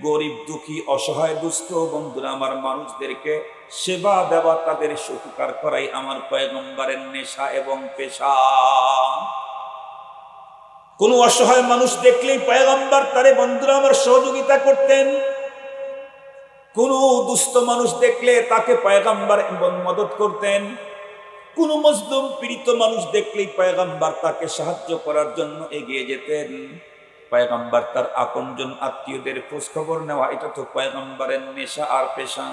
গরিব দুঃখী অসহায় দুস্থ বন্ধুরা আমার মানুষদেরকে সেবা দেওয়া, তাদের উপকার করাই আমার পয়গম্বরের নেশা এবং পেশা। কোন অসহায় মানুষ দেখলেই পয়গম্বর তারে বন্ধুরা আমার সহযোগিতা করতেন। কোন দুস্থ মানুষ দেখলে তাকে পয়গম্বর মদত করতেন। কোন মজলুম পীড়িত মানুষ দেখলেই পয়গম্বর তাকে সাহায্য করার জন্য এগিয়ে যেতেন। পয়গম্বর তার আপনজন আত্মীয়দের খোঁজ খবর নেওয়া, এটা তো পয়গম্বরের নেশা আর পেশা।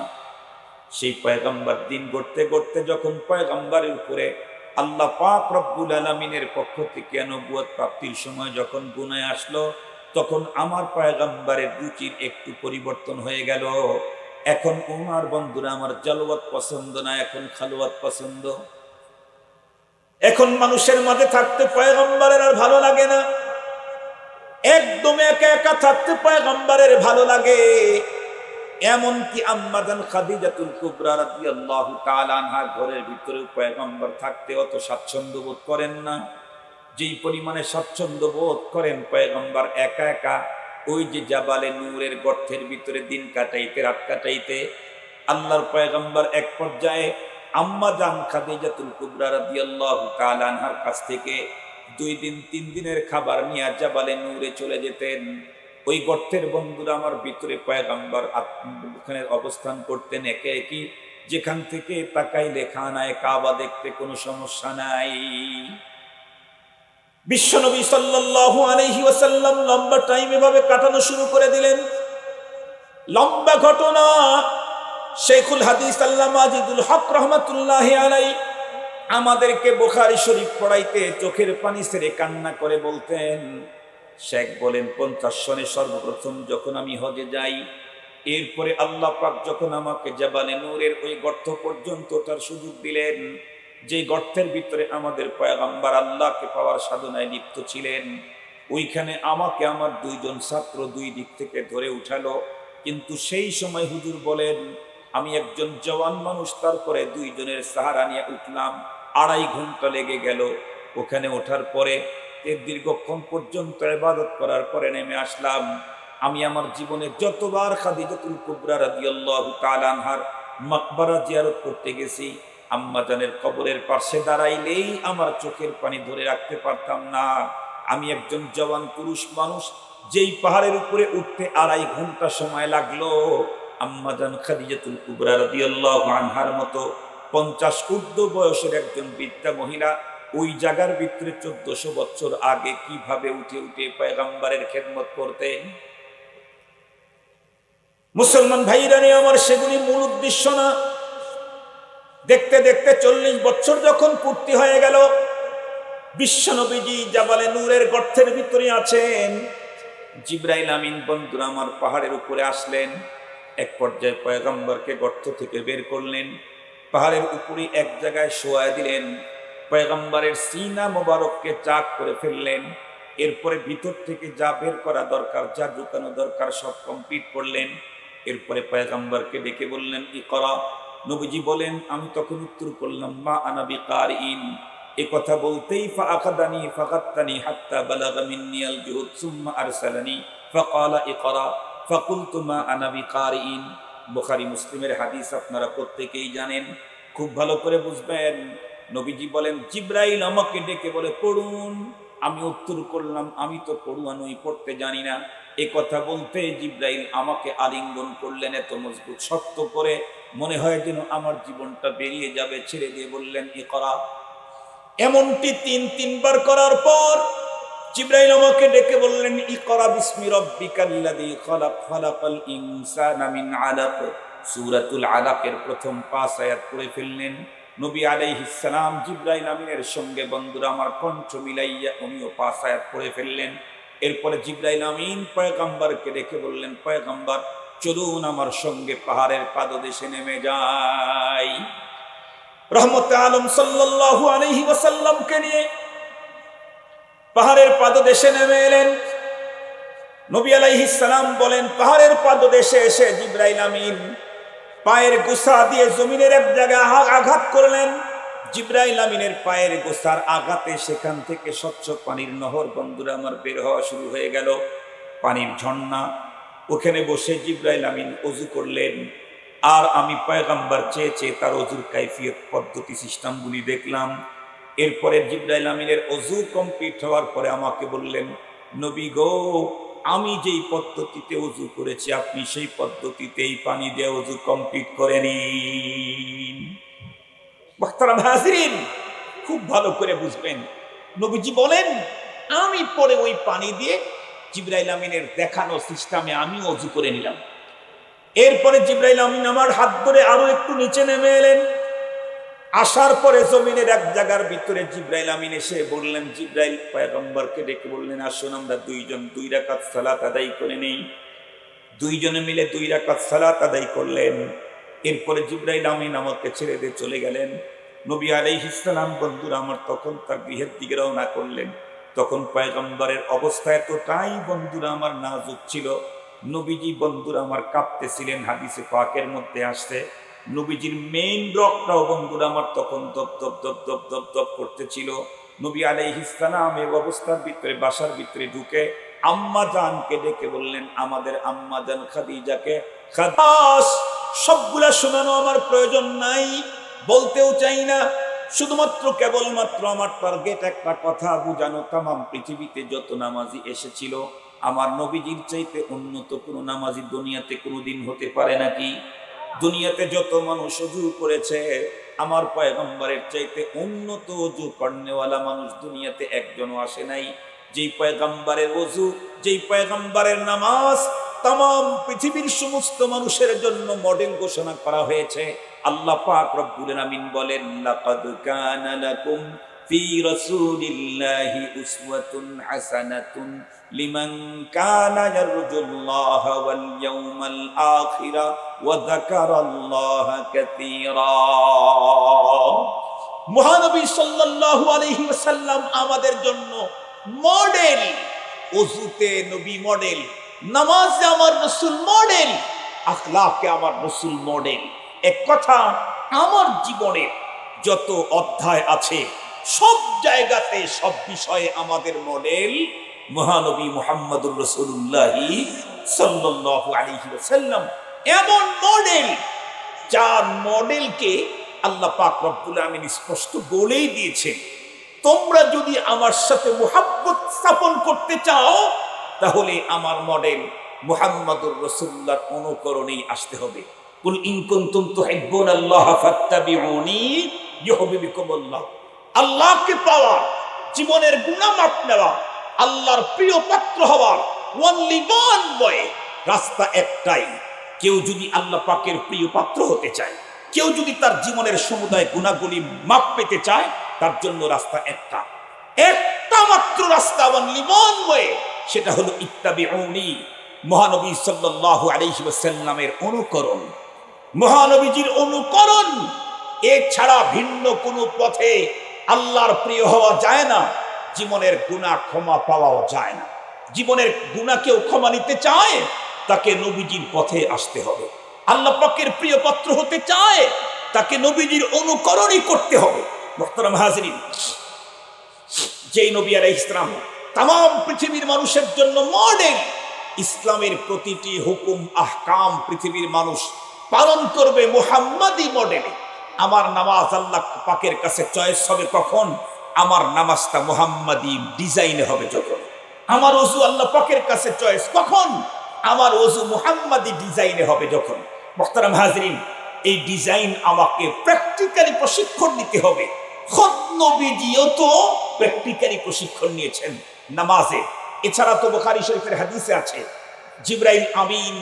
সেই পয়গম্বর দিন গড়তে গড়তে যখন পয়গম্বরের উপরে আল্লাহ পাক রব্বুল আলামিনের পক্ষ থেকে নবুয়ত প্রাপ্তির সময় যখন গুনায় আসলো, তখন আমার পয়গম্বরের রুচির একটু পরিবর্তন হয়ে গেল। এখন উমার বন্ধুরা আমার জালওয়াত পছন্দ না, এখন খালওয়াত পছন্দ। এখন মানুষের মাঝে থাকতে পয়গম্বরের আর ভালো লাগে না, একদম একা একা থাকতে পয়গম্বরের ভালো লাগে। এমনকি আম্মা জান খাদিজাতুল কুবরা রাদিয়াল্লাহু তাআলা আনহা ঘরের ভিতরে পয়গম্বর থাকতে অত স্বাচ্ছন্দ্য বোধ করেন না। যেই পরিমাণে স্বাচ্ছন্দ্য বোধ করেন পয়গম্বর একা একা ওই যে জাবালে নূরের গর্তের ভিতরে দিন কাটাইতে রাত কাটাইতে আল্লাহর পয়গম্বর এক পর্যায়ে আম্মা জান খাদিজাতুল কুবরা রাদিয়াল্লাহু তাআলা আনহার কাছ থেকে 2 দিন 3 দিনের খাবার নিয়ে জাবালে নূরে চলে যেতেন। ওই গর্তের বন্ধুরা আমার ভিতরে পয়গম্বর ওখানে অবস্থান করতেন একে একই, যেখান থেকে তাকাইলে খানায় কাবা দেখতে কোনো সমস্যা নাই। বিশ্বনবী সাল্লাল্লাহু আলাইহি ওয়াসাল্লাম লম্বা টাইম এভাবে কাটানো শুরু করে দিলেন। লম্বা ঘটনা। শেখুল হাদিস আল্লামা আজিদুল হক রহমাতুল্লাহি আলাইহি আমাদেরকে বুখারী শরীফ পড়াইতে চোখের পানি ছেড়ে কান্না করে বলতেন, শেখ বলেন 50 সনে সর্বপ্রথম যখন আমি হজে যাই, এরপরে আল্লাহ পাক যখন আমাকে জাবালে নূরের ওই গর্ত পর্যন্ত তার সুযোগ দিলেন, যে গর্তের ভিতরে আমাদের পয়গম্বর আল্লাহকে পাওয়ার সাধনায় লিপ্ত ছিলেন, ওইখানে আমাকে আমার 2 জন ছাত্র 2 দিক থেকে ধরে উঠালো। কিন্তু সেই সময় হুজুর বলেন আমি একজন জওয়ান মানুষ, তারপরে 2 জনের সাহারা নিয়ে উঠলাম, 2.5 ঘন্টা লেগে গেল। ওখানে ওঠার পরে দীর্ঘক্ষণ পর্যন্ত ইবাদত করার পরে নেমে আসলাম। আমি আমার জীবনে যতবার খাদিজাতুল কুবরা রাদিয়াল্লাহু তাআলা আনহার মাকবারা জিয়ারত করতে গেছি, আম্মা জানের কবরের পাশে দাঁড়াইলেই আমার চোখের পানি ধরে রাখতে পারতাম না। আমি একজন জওয়ান পুরুষ মানুষ, যেই পাহাড়ের উপরে উঠতে 2.5 ঘন্টা সময় লাগলো, আম্মা জান খাদিজাতুল কুবরা রাদিয়াল্লাহু আনহার মতো 50 ঊর্ধ্ব বয়সের একজন বৃদ্ধা মহিলা ওই জায়গার ভিতরে 1400 বছর আগে কিভাবে উঠে উঠে পয়গম্বরের খেদমত করতেন। মুসলমান ভাইরা নিয়ে আমার সেগুলি মূল উদ্দেশ্য না। দেখতে দেখতে 40 বছর যখন পূর্তি হয়ে গেল, বিশ্বনবীজি জাবালে নূরের গর্তের ভিতরে আছেন। জিবরাইল আমিন বন্ধুরা আমার পাহাড়ের উপরে আসলেন। এক পর্যায়ে পয়গম্বরকে গর্ত থেকে বের করলেন, পাহাড়ের উপরে এক জায়গায় শোয়া দিলেন, পয়গম্বরের সিনা মোবারককে চাক করে ফেললেন। এরপরে ভিতর থেকে যা বের করা দরকার, যা ঢুকানো দরকার সব কমপ্লিট করলেন। এরপরে পয়গম্বরকে ডেকে বললেন ইকরা। নবীজি বলেন, আমি তখন উত্তর করলাম মা আনা বিকারিন। এ কথা বলতেই ফাআখাদানি ফাগাত্তানি হাত্তা বালাগা মিন্নি আল জুহুদ সুম্মা আরসালানি ফাকালা ইকরা ফাকুলতু মা আনা বিকারিন। বুখারী মুসলিমের হাদিস আপনারা প্রত্যেকেই জানেন, খুব ভালো করে বুঝবেন। নবীজি বলেন জিবরাইল আমাকে ডেকে বলে পড়ুন। আমি উত্তর করলাম আমি তো পড়ুয়া নই, পড়তে জানি না। এ কথা বলতে জিবরাইল আমাকে আলিঙ্গন করলেন এত মজবুত শক্ত করে, মনে হয় যেন আমার জীবনটা বেরিয়ে যাবে। ছেড়ে দিয়ে বললেন ইকরা। এমনটি 3বার করার পর জিবরাইল আমাকে ডেকে বললেন ইকরা বিসমি রাব্বিকাল্লাযী খালাক খালাকাল ইনসানা মিন আলাক। সূরাতুল আলাকের প্রথম 5 আয়াত পড়ে ফেললেন। নবী আলাইহিস সালাম জিবরাইল আমিনের সঙ্গে বন্ধুরা আমার কণ্ঠ মিলাইয়া উনিও 5 আয়াত পড়ে ফেললেন। এরপরে জিবরাইল আমিন পয়গম্বরকে ডেকে বললেন পয়গম্বর চলুন আমার সঙ্গে পাহাড়ের পাদদেশে নেমে যাই। রহমতে আলম সাল্লাল্লাহু আলাইহি ওয়াসাল্লামকে নিয়ে পাহাড়ের পাদদেশে নেমে এলেন। নবী আলাইহিস সালাম বলেন পাহাড়ের পাদদেশে এসে জিবরাইল আমিন পায়ের গোছা দিয়ে জমিনের এক জায়গায় আঘাত করলেন। জিবরাইল আমিনের পায়ের গোছার আঘাতে সেখান থেকে স্বচ্ছ পানির নহর বন্ধুরা আমার বের হওয়া শুরু হয়ে গেল, পানির ঝর্ণা। ওখানে বসে জিবরাইল আমিন ওযু করলেন। আর আমি পয়গম্বর চেয়ে চেয়ে তার ওযুর কাইফিয়ত পদ্ধতি সিস্টেমগুলি দেখলাম। এরপরে জিবরাইল আমিনের ওযু কমপ্লিট হওয়ার পরে আমাকে বললেন নবী গো, আমি যেই পদ্ধতিতে ওযু করেছি আপনি সেই পদ্ধতিতেই পানি দিয়ে ওযু কমপ্লিট করে নিন। মুহতারাম হাজিরিন, খুব ভালো করে বুঝবেন। নবীজি বলেন আমি পরে ওই পানি দিয়ে জিবরাইল আমিনের দেখানো সিস্টেমে আমি ওযু করে নিলাম। এরপরে জিবরাইল আমিন আমার হাত ধরে আরো একটু নিচে নেমে এলেন। আসার পরে জমিনের এক জায়গার ভিতরে জিবরাইল আমিন এসে বললেন, জিবরাইল পয়গম্বরকে ডেকে বললেন আসুন আমরা 2 জন 2 রাকাত সালাত আদায় করে নেই। 2 জনে মিলে 2 রাকাত সালাত আদায় করলেন। এরপরে জিবরাইল আমিন আমাকে ছেড়ে দিয়ে চলে গেলেন। নবী আলাইহিস সালাম বন্ধুরা আমার তখন তার গৃহের দিকে রওনা করলেন। তখন পয়গম্বরের অবস্থা এতটাই বন্ধুরা আমার নাজুক ছিল, নবীজি বন্ধুরা আমার কাঁপতেছিলেন। হাদিসে পাকের মধ্যে আসছে নবীজির মেইন রক্তটাও বন্ধুরা আমার তখন দপ দপ দপ দপ দপ দপ করতেছিল। নবী আলাইহিস সালাম এই অবস্থার ভিতরে বাসার ভিতরে ঢুকে আম্মা জানকে ডেকে বললেন, আমাদের আম্মা জান খাদিজাকে, খাদাস সবগুলা শোনানো আমার প্রয়োজন নাই, বলতেও চাই না, শুধুমাত্র কেবলমাত্র আমার টার্গেট একটা কথা বুঝানো, তামাম পৃথিবীতে যত নামাজি এসেছিল আমার নবীজির চাইতে উন্নত কোন নামাজি দুনিয়াতে কোনোদিন হতে পারে নাকি? দুনিয়াতে যত মানুষ ওযু করেছে আমার পয়গম্বরের চাইতে উন্নত ওযু করনেওয়ালা মানুষ দুনিয়াতে একজনও আসে নাই। যেই পয়গম্বরের ওযু, যেই পয়গম্বরের নামাজ তামাম পৃথিবীর সমস্ত মানুষের জন্য মডেল ঘোষণা করা হয়েছে। আল্লাহ পাক রব্বুল আমিন বলেন, লাকাদ কানা লাকুম ফি রাসূলিল্লাহি উসওয়াতুন হাসানাতুন লিমান কানা ইয়ারজুল্লাহা ওয়াল ইয়াউমাল আখিরা ওয়া যাকারাল্লাহা কাসীরা। মহানবী সাল্লাল্লাহু আলাইহি ওয়াসাল্লাম আমাদের জন্য মডেল। ওযুতে নবী মডেল, নামাজে আমার রাসূল মডেল, আখলাকে আমার রাসূল মডেল। এক কথা, আমার জীবনের যত অধ্যায় আছে সব জায়গাতে সব বিষয়ে আমাদের মডেল মহানবী মুহাম্মদুর রাসূলুল্লাহ সাল্লাল্লাহু আলাইহি ওয়াসাল্লাম। এমন মডেল যার মডেলকে আল্লাহ পাক রব্বুল আমিন স্পষ্ট বলেই দিয়েছেন, তোমরা যদি আমার সাথে মুহাব্বত স্থাপন করতে চাও তাহলে আমার মডেল মুহাম্মদুর রাসূলুল্লাহর অনুকরণেই আসতে হবে। কুল ইন কুনতুম তুহিব্বুনাল্লাহ ফাত্তাবিউনি ইউহিব্বুকুমুল্লাহ। আল্লাহকে পাওয়া, জীবনের গুনাহ মাফ নেওয়া, আল্লাহর প্রিয় পাত্র হওয়ার অনলি ওয়ান ওয়ে, রাস্তা একটাই। কেউ যদি আল্লাহ পাকের প্রিয় পাত্র হতে চায়, কেউ যদি তার জীবনের সমুদায় গুনাহগুলি মাফ পেতে চায়, তার জন্য রাস্তা একটা, একটা মাত্র রাস্তা, অনলি ওয়ান ওয়ে, সেটা হলো ইত্তাবিউনি, মহানবী সাল্লাল্লাহু আলাইহি ওয়াসাল্লামের অনুকরণ, মহানবীজির অনুকরণ। এছাড়া ভিন্ন কোনো পথে আল্লাহর প্রিয় হওয়া যায় না, জীবনের গুনাহ ক্ষমা পাওয়াও যায় না। জীবনের গুনাহ কেউ ক্ষমা নিতে চায়, তাকে নবীজির পথে আসতে হবে। আল্লাহ পাকের প্রিয় পাত্র হতে চায়, তাকে নবীজির অনুকরণই করতে হবে। মুহতারাম হাজিরিন, যেই নবী আলাইহিস সালাম তামাম পৃথিবীর মানুষের জন্য মডেল, ইসলামের প্রতিটি হুকুম আহকাম পৃথিবীর মানুষ পালন করবে মুহাম্মাদি মডেলে। আমার নামাজ আল্লাহ পাকের কাছে চয়েস হবে কখন? আমার নামাজটা মুহাম্মাদি ডিজাইনে হবে যখন। আমার ওযু আল্লাহ পাকের কাছে চয়েস কখন? আমার ওযু মুহাম্মাদি ডিজাইনে হবে যখন। মুহতারাম হাজিরিন, এই ডিজাইন আমাকে প্র্যাকটিক্যালি প্রশিক্ষণ নিতে হবে। খোদ নবীজিও তো প্র্যাকটিক্যালি প্রশিক্ষণ নিয়েছেন নামাজে। এছাড়া তো বুখারী শরীফের হাদিসে আছে, জিবরাইল আমিন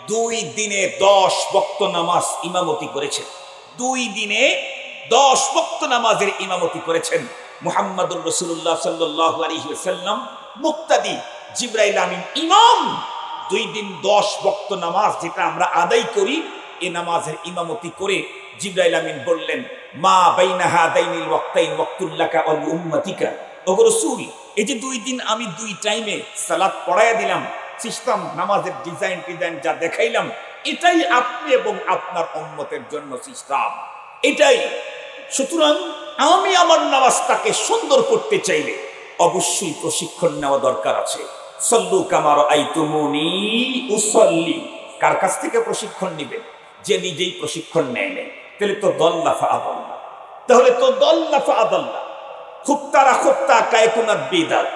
2 দিনে 10 ওয়াক্ত নামাজ ইমামতি করেছেন। 2 দিনে 10 ওয়াক্ত নামাজের ইমামতি করেছেন মুহাম্মদুর রাসূলুল্লাহ সাল্লাল্লাহু আলাইহি ওয়াসাল্লাম মুক্তাদি, জিবরাইল আমিন ইমাম। 2 দিন 10 ওয়াক্ত নামাজ যেটা আমরা আদায় করি, এই নামাজের ইমামতি করে জিবরাইল আমিন বললেন, মা বাইনা হাদাইনিল ওয়াক্তাইন ওয়াক্তুল লাকা ওয়া উম্মাতিকা। ওগো রাসূল, এই যে 2 দিন আমি 2 টাইমে সালাত পড়ায়া দিলাম, সিস্টেম নামাজের ডিজাইন যা দেখাইলাম, এটাই আপনি এবং আপনার উম্মতের জন্য সিস্টেম, এটাই। সুতরাং আমি আমার নামাজটাকে সুন্দর করতে চাইলে অবশ্যই প্রশিক্ষণ নেওয়া দরকার আছে। সল্লু কামা রাআইতুমুনি উসাল্লি। কার কাছ থেকে প্রশিক্ষণ নেবেন? যে নিজেই প্রশিক্ষণ নেয় না, তাহলে তো দল্লা ফাআদাল্লাহ, তাহলে তো দল্লা ফাআদাল্লাহ। খুত্তারা খুত্তা কায়কুনাত বিদাত।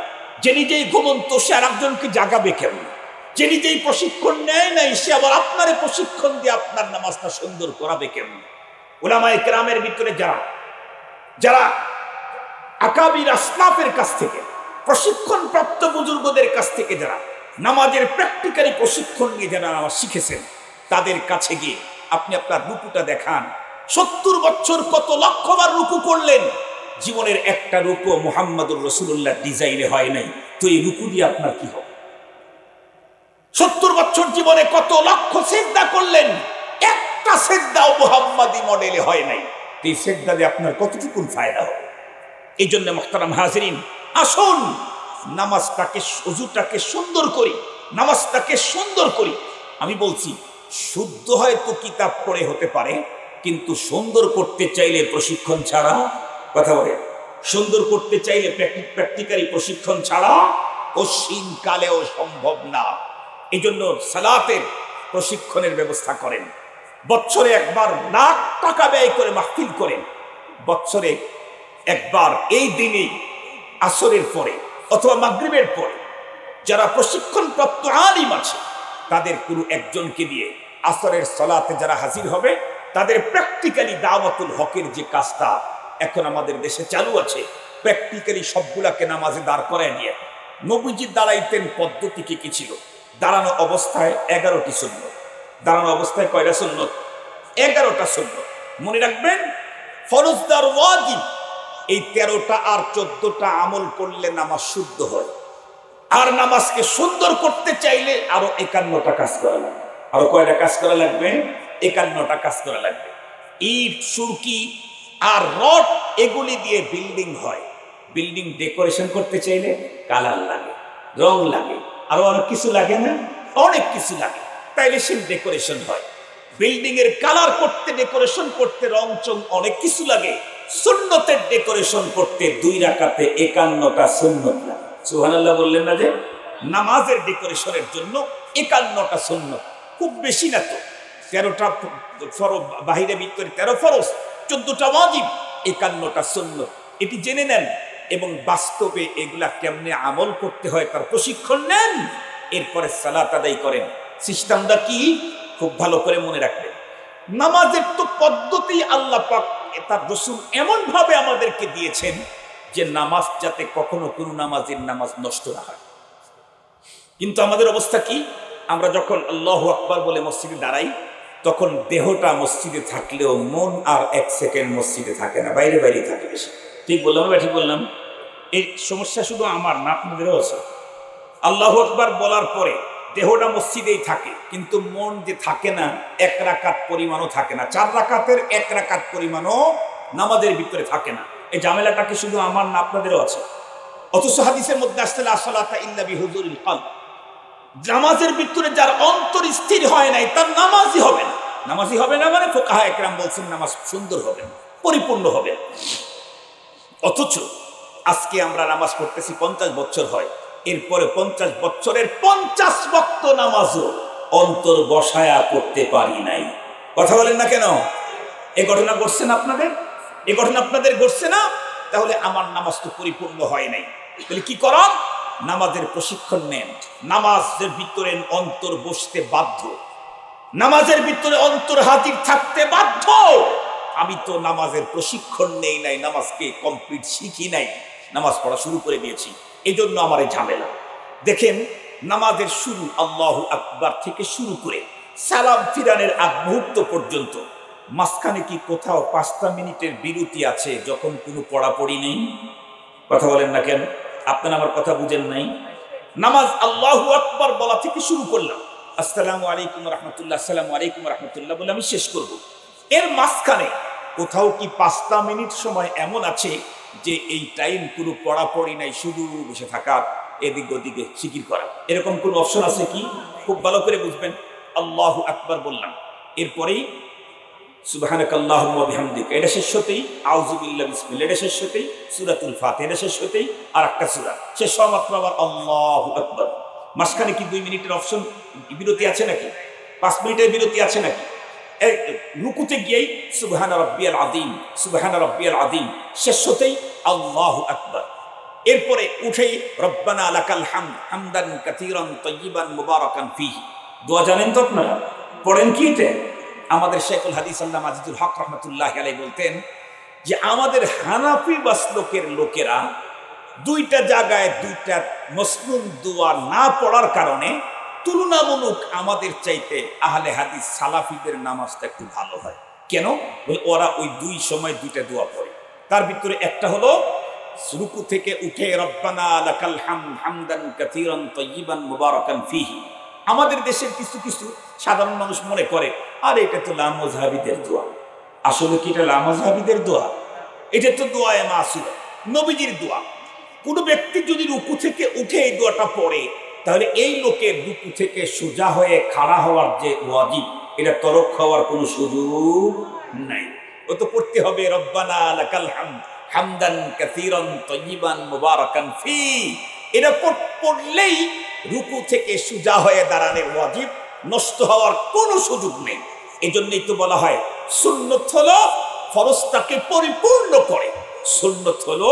যে নিজেই ঘুমন্ত সে আর একজনকে জাগাবে কেমন? যে নিজেই প্রশিক্ষণ নেয় নাই সে আবার আপনারে প্রশিক্ষণ দিয়ে আপনার নামাজটা সুন্দর করাবে কেমন? উলামায়ে কেরামের ভিতরে যারা আকাবির আসলাফের কাছ থেকে, প্রশিক্ষণ প্রাপ্ত বুজুর্গদের কাছ থেকে যারা নামাজের প্র্যাকটিক্যালি প্রশিক্ষণ নিয়ে যারা নামাজ শিখেছেন, তাদের কাছে গিয়ে আপনি আপনার রুকুটা দেখান। 70 বছর কত লক্ষবার রুকু করলেন, জীবনের একটা রুকু মুহাম্মদুর রাসূলুল্লাহ ডিজাইনে হয় নাই, তো এই রুকু দিয়ে আপনার কি হবে? 70 বছর জীবনে কত লক্ষ সিজদা করলেন, একটা সিজদাও মুহাম্মাদি মডেলে হয় নাই, তো এই সিজদা দিয়ে আপনার কতটুকু ফায়দা হবে? এই জন্য মুহতারাম হাজিরিন, আসুন নামাজটাকে, ওযুটাকে সুন্দর করি, নামাজটাকে সুন্দর করি। আমি বলছি, শুদ্ধ হয়তো কিতাব পড়ে হতে পারে, কিন্তু সুন্দর করতে চাইলে প্রশিক্ষণ ছাড়া, কথা বলে, সুন্দর করতে চাইলে প্র্যাকটিক্যালি প্রশিক্ষণ ছাড়া কশিন কালেও সম্ভব না। এই জন্য সালাতের প্রশিক্ষণের ব্যবস্থা করেন। বছরে একবার লাখ টাকা ব্যয় করে মাহফিল করেন। বছরে একবার এই দিনেই আসরের পরে অথবা মাগরিবের পরে যারা প্রশিক্ষণপ্রাপ্ত আলিম আছে তাদের কোনো একজনকে দিয়ে আসরের সালাতে যারা হাজির হবে তাদের প্র্যাকটিক্যালি দাওয়াতুল হকের যে কাজটা এখন আমাদের দেশে চালু আছে, প্র্যাকটিক্যালি সবগুলাকে নামাজে দাঁড় করায় নিয়ে নবীজি দাঁড়াইতেন পদ্ধতি কি ছিল? দাঁড়ানো অবস্থায় 11টি সুন্নত। দাঁড়ানো অবস্থায় কয়টা সুন্নত? 11টা সুন্নত। মনে রাখবেন, ফরজদার ওয়াজিব এই 13টা আর 14টা আমল করলে নামাজ শুদ্ধ হয়। আর নামাজকে সুন্দর করতে চাইলে আরো 51টা কাজ করা লাগবে। আরো কয়টা কাজ করা লাগবে? 51টা কাজ করা লাগবে। ইট, সুরকি আর রড এগুলি দিয়ে বিল্ডিং হয়। বিল্ডিং ডেকোরেশন করতে চাইলে কালার লাগে, রং লাগে, আরো অনেক কিছু লাগে না? অনেক কিছু লাগে, তাইলে সে ডেকোরেশন হয়। বিল্ডিং এর কালার করতে, ডেকোরেশন করতে রং চং অনেক কিছু লাগে। সুন্নতের ডেকোরেশন করতে 2 রাকাতে 51টা সুন্নত লাগে। সুবহানাল্লাহ বললেন না? যে নামাজের ডেকোরেশনের জন্য 51টা সুন্নত, খুব বেশি না তো। 13টা ফরজ, বাহিরে ভিতরে 13 ফরজ, 14টা ওয়াজিব, 51টা সুন্নত। এটি জেনে নেন এবং বাস্তবে এগুলা কেমনে আমল করতে হয় তার প্রশিক্ষণ নেন, এরপরে সালাত আদায় করেন। সিস্টেমটা কি খুব ভালো করে মনে রাখবেন। নামাজের তো পদ্ধতি আল্লাহ পাক তার রাসূল এমন ভাবে আমাদেরকে দিয়েছেন যে নামাজ যাতে কখনো কোনো নামাজের নামাজ নষ্ট না হয়। কিন্তু আমাদের অবস্থা কি? আমরা যখন আল্লাহু আকবার বলে মসজিদে দাঁড়াই তখন দেহটা মসজিদে থাকলেও মন আর 1 সেকেন্ড মসজিদে থাকে না, বাইরে বাইরে থাকে বেশি। ঠিক বললাম না? ঠিক বললাম? এই সমস্যা শুধু আমার না, আপনাদেরও আছে। আল্লাহু আকবার বলার পরে দেহটা মসজিদেই থাকে কিন্তু মন যে থাকে না, 1 রাকাত পরিমাণও থাকে না। 4 রাকাতের 1 রাকাত পরিমাণও নামাজের ভিতরে থাকে না। এই ঝামেলাটা কি শুধু আমার না, আপনাদেরও আছে? অথচ হাদিসের মধ্যে আসছে লা সালাতা ইল্লা বিহুজুরিল কলব, নামাজের ভিতরে যার অন্তর স্থির হয় নাই তার নামাজই হবে না। নামাজই হবে না মানে ফুকাহা একরাম বলছেন নামাজ সুন্দর হবে না, পরিপূর্ণ হবে না। অথচ আজকে আমরা নামাজ পড়তেছি 50 বছর হয়, এরপরে 50 বছরের 50 ওয়াক্ত নামাজও অন্তর বসায়া পড়তে পারি নাই। কথা বলেন না কেন? এই ঘটনা ঘটছে না আপনাদের? এই ঘটনা আপনাদের ঘটছে না? তাহলে আমার নামাজ তো পরিপূর্ণ হয় নাই। তাহলে কি করার? নামাজের প্রশিক্ষণ নেন। নামাজের ভিতরে অন্তর বসতে বাধ্য, নামাজের ভিতরে অন্তর হাজির থাকতে বাধ্য। আমি তো নামাজের প্রশিক্ষণ নেই নাই, নামাজকে কমপ্লিট শিখি নাই, নামাজ পড়া শুরু করে দিয়েছি, এই জন্য আমার এই ঝামেলা। দেখেন, নামাজের শুরু আল্লাহু আকবার থেকে শুরু করে সালাম ফিরানের আগ মুহূর্ত পর্যন্ত মাঝখানে কি কোথাও 5টা মিনিটের বিরতি আছে যখন কোনো পড়াপড়ি নেই? কথা বলেন না কেন? আপনারা আমার কথা বুঝেন নাই? নামাজ আল্লাহু আকবার বলা থেকে শুরু করলাম, আসসালামু আলাইকুম রহমতুল্লাহ, আসসালামু আলাইকুম রহমতুল্লাহ বলে আমি শেষ করব। এর মাঝখানে কোথাও কি 5টা মিনিট সময় এমন আছে যে এই টাইম কোনো পড়াপড়ি নাই, শুধু বসে থাকা, এদিক ওদিকে জিকির করা, এরকম কোন অপশন আছে কি? খুব ভালো করে বুঝবেন। আল্লাহু আকবার বললাম, এরপরেই সুবহানাকাল্লাহুম্মা ওয়া বিহামদিকা, এটা শেষ হতেই আউযু বিল্লাহি বিসমিল্লাহ, এটা শেষ হতেই সূরাতুল ফাতিহা, এটা শেষ হতেই আর একটা সূরা শেষ হওয়া মাত্র আবার আল্লাহু আকবার। মাঝখানে কি 2 মিনিটের অপশন বিরতি আছে নাকি? 5 মিনিটের বিরতি আছে নাকি? এই রুকুতে গিয়েই সুবহানা রাব্বিয়াল আযীম, সুবহানা রাব্বিয়াল আযীম, শেষ হতেই আল্লাহু আকবার। এরপরে উঠেই রব্বানা লাকাল হামদ হামদান কাসীরান তাইয়িবান মুবারাকান ফীহি। দোয়া জানেন তো আপনারা? পড়েন কি এটা? আমাদের শেখুল হাদিস আল্লামা আজিজুল হক রহমতুল্লাহি আলাইহি বলতেন যে আমাদের হানাফি মাসলকের লোকেরা 2টা জায়গায় 2টা মসনুন দোয়া না পড়ার কারণে তুলনামূলক আমাদের চাইতে আহলে হাদিস সালাফিদের নামাজটা একটু ভালো হয়। কেন? বলে ওরা ওই 2 সময় 2টা দোয়া পড়ে। তার ভিতরে একটা হলো রুকু থেকে উঠে রব্বানা লাকাল হামদ হামদান কাসীরান তাইয়িবান মুবারাকান ফীহি। আমাদের দেশের কিছু কিছু সাধারণ মানুষ মনে করে আর এটা তো লামাযহাবীদের দোয়া। আসলে কি এটা লামাযহাবীদের দোয়া? এটা তো দোয়ায়ে মাসুরা, নবীজির দোয়া। কোনো ব্যক্তি যদি রুকু থেকে উঠে এই দোয়াটা পড়ে তাহলে এই লোকের রুকু থেকে সোজা হয়ে খাড়া হওয়ার যে ওয়াজিব, এটা তরক হওয়ার কোনো সুযোগ নাই। ও তো পড়তে হবে রব্বানা লাকাল হামদ হামদান কাসীরান তাইয়িবান মুবারাকান ফী। এটা পড়লেই রুকু থেকে সোজা হয়ে দাঁড়ানোর ওয়াজিব, নষ্ট হওয়ার কোনো সুযোগ নেই। এজন্যই তো বলা হয় সুন্নত হলো ফরজটাকে পরিপূর্ণ করে, সুন্নত হলো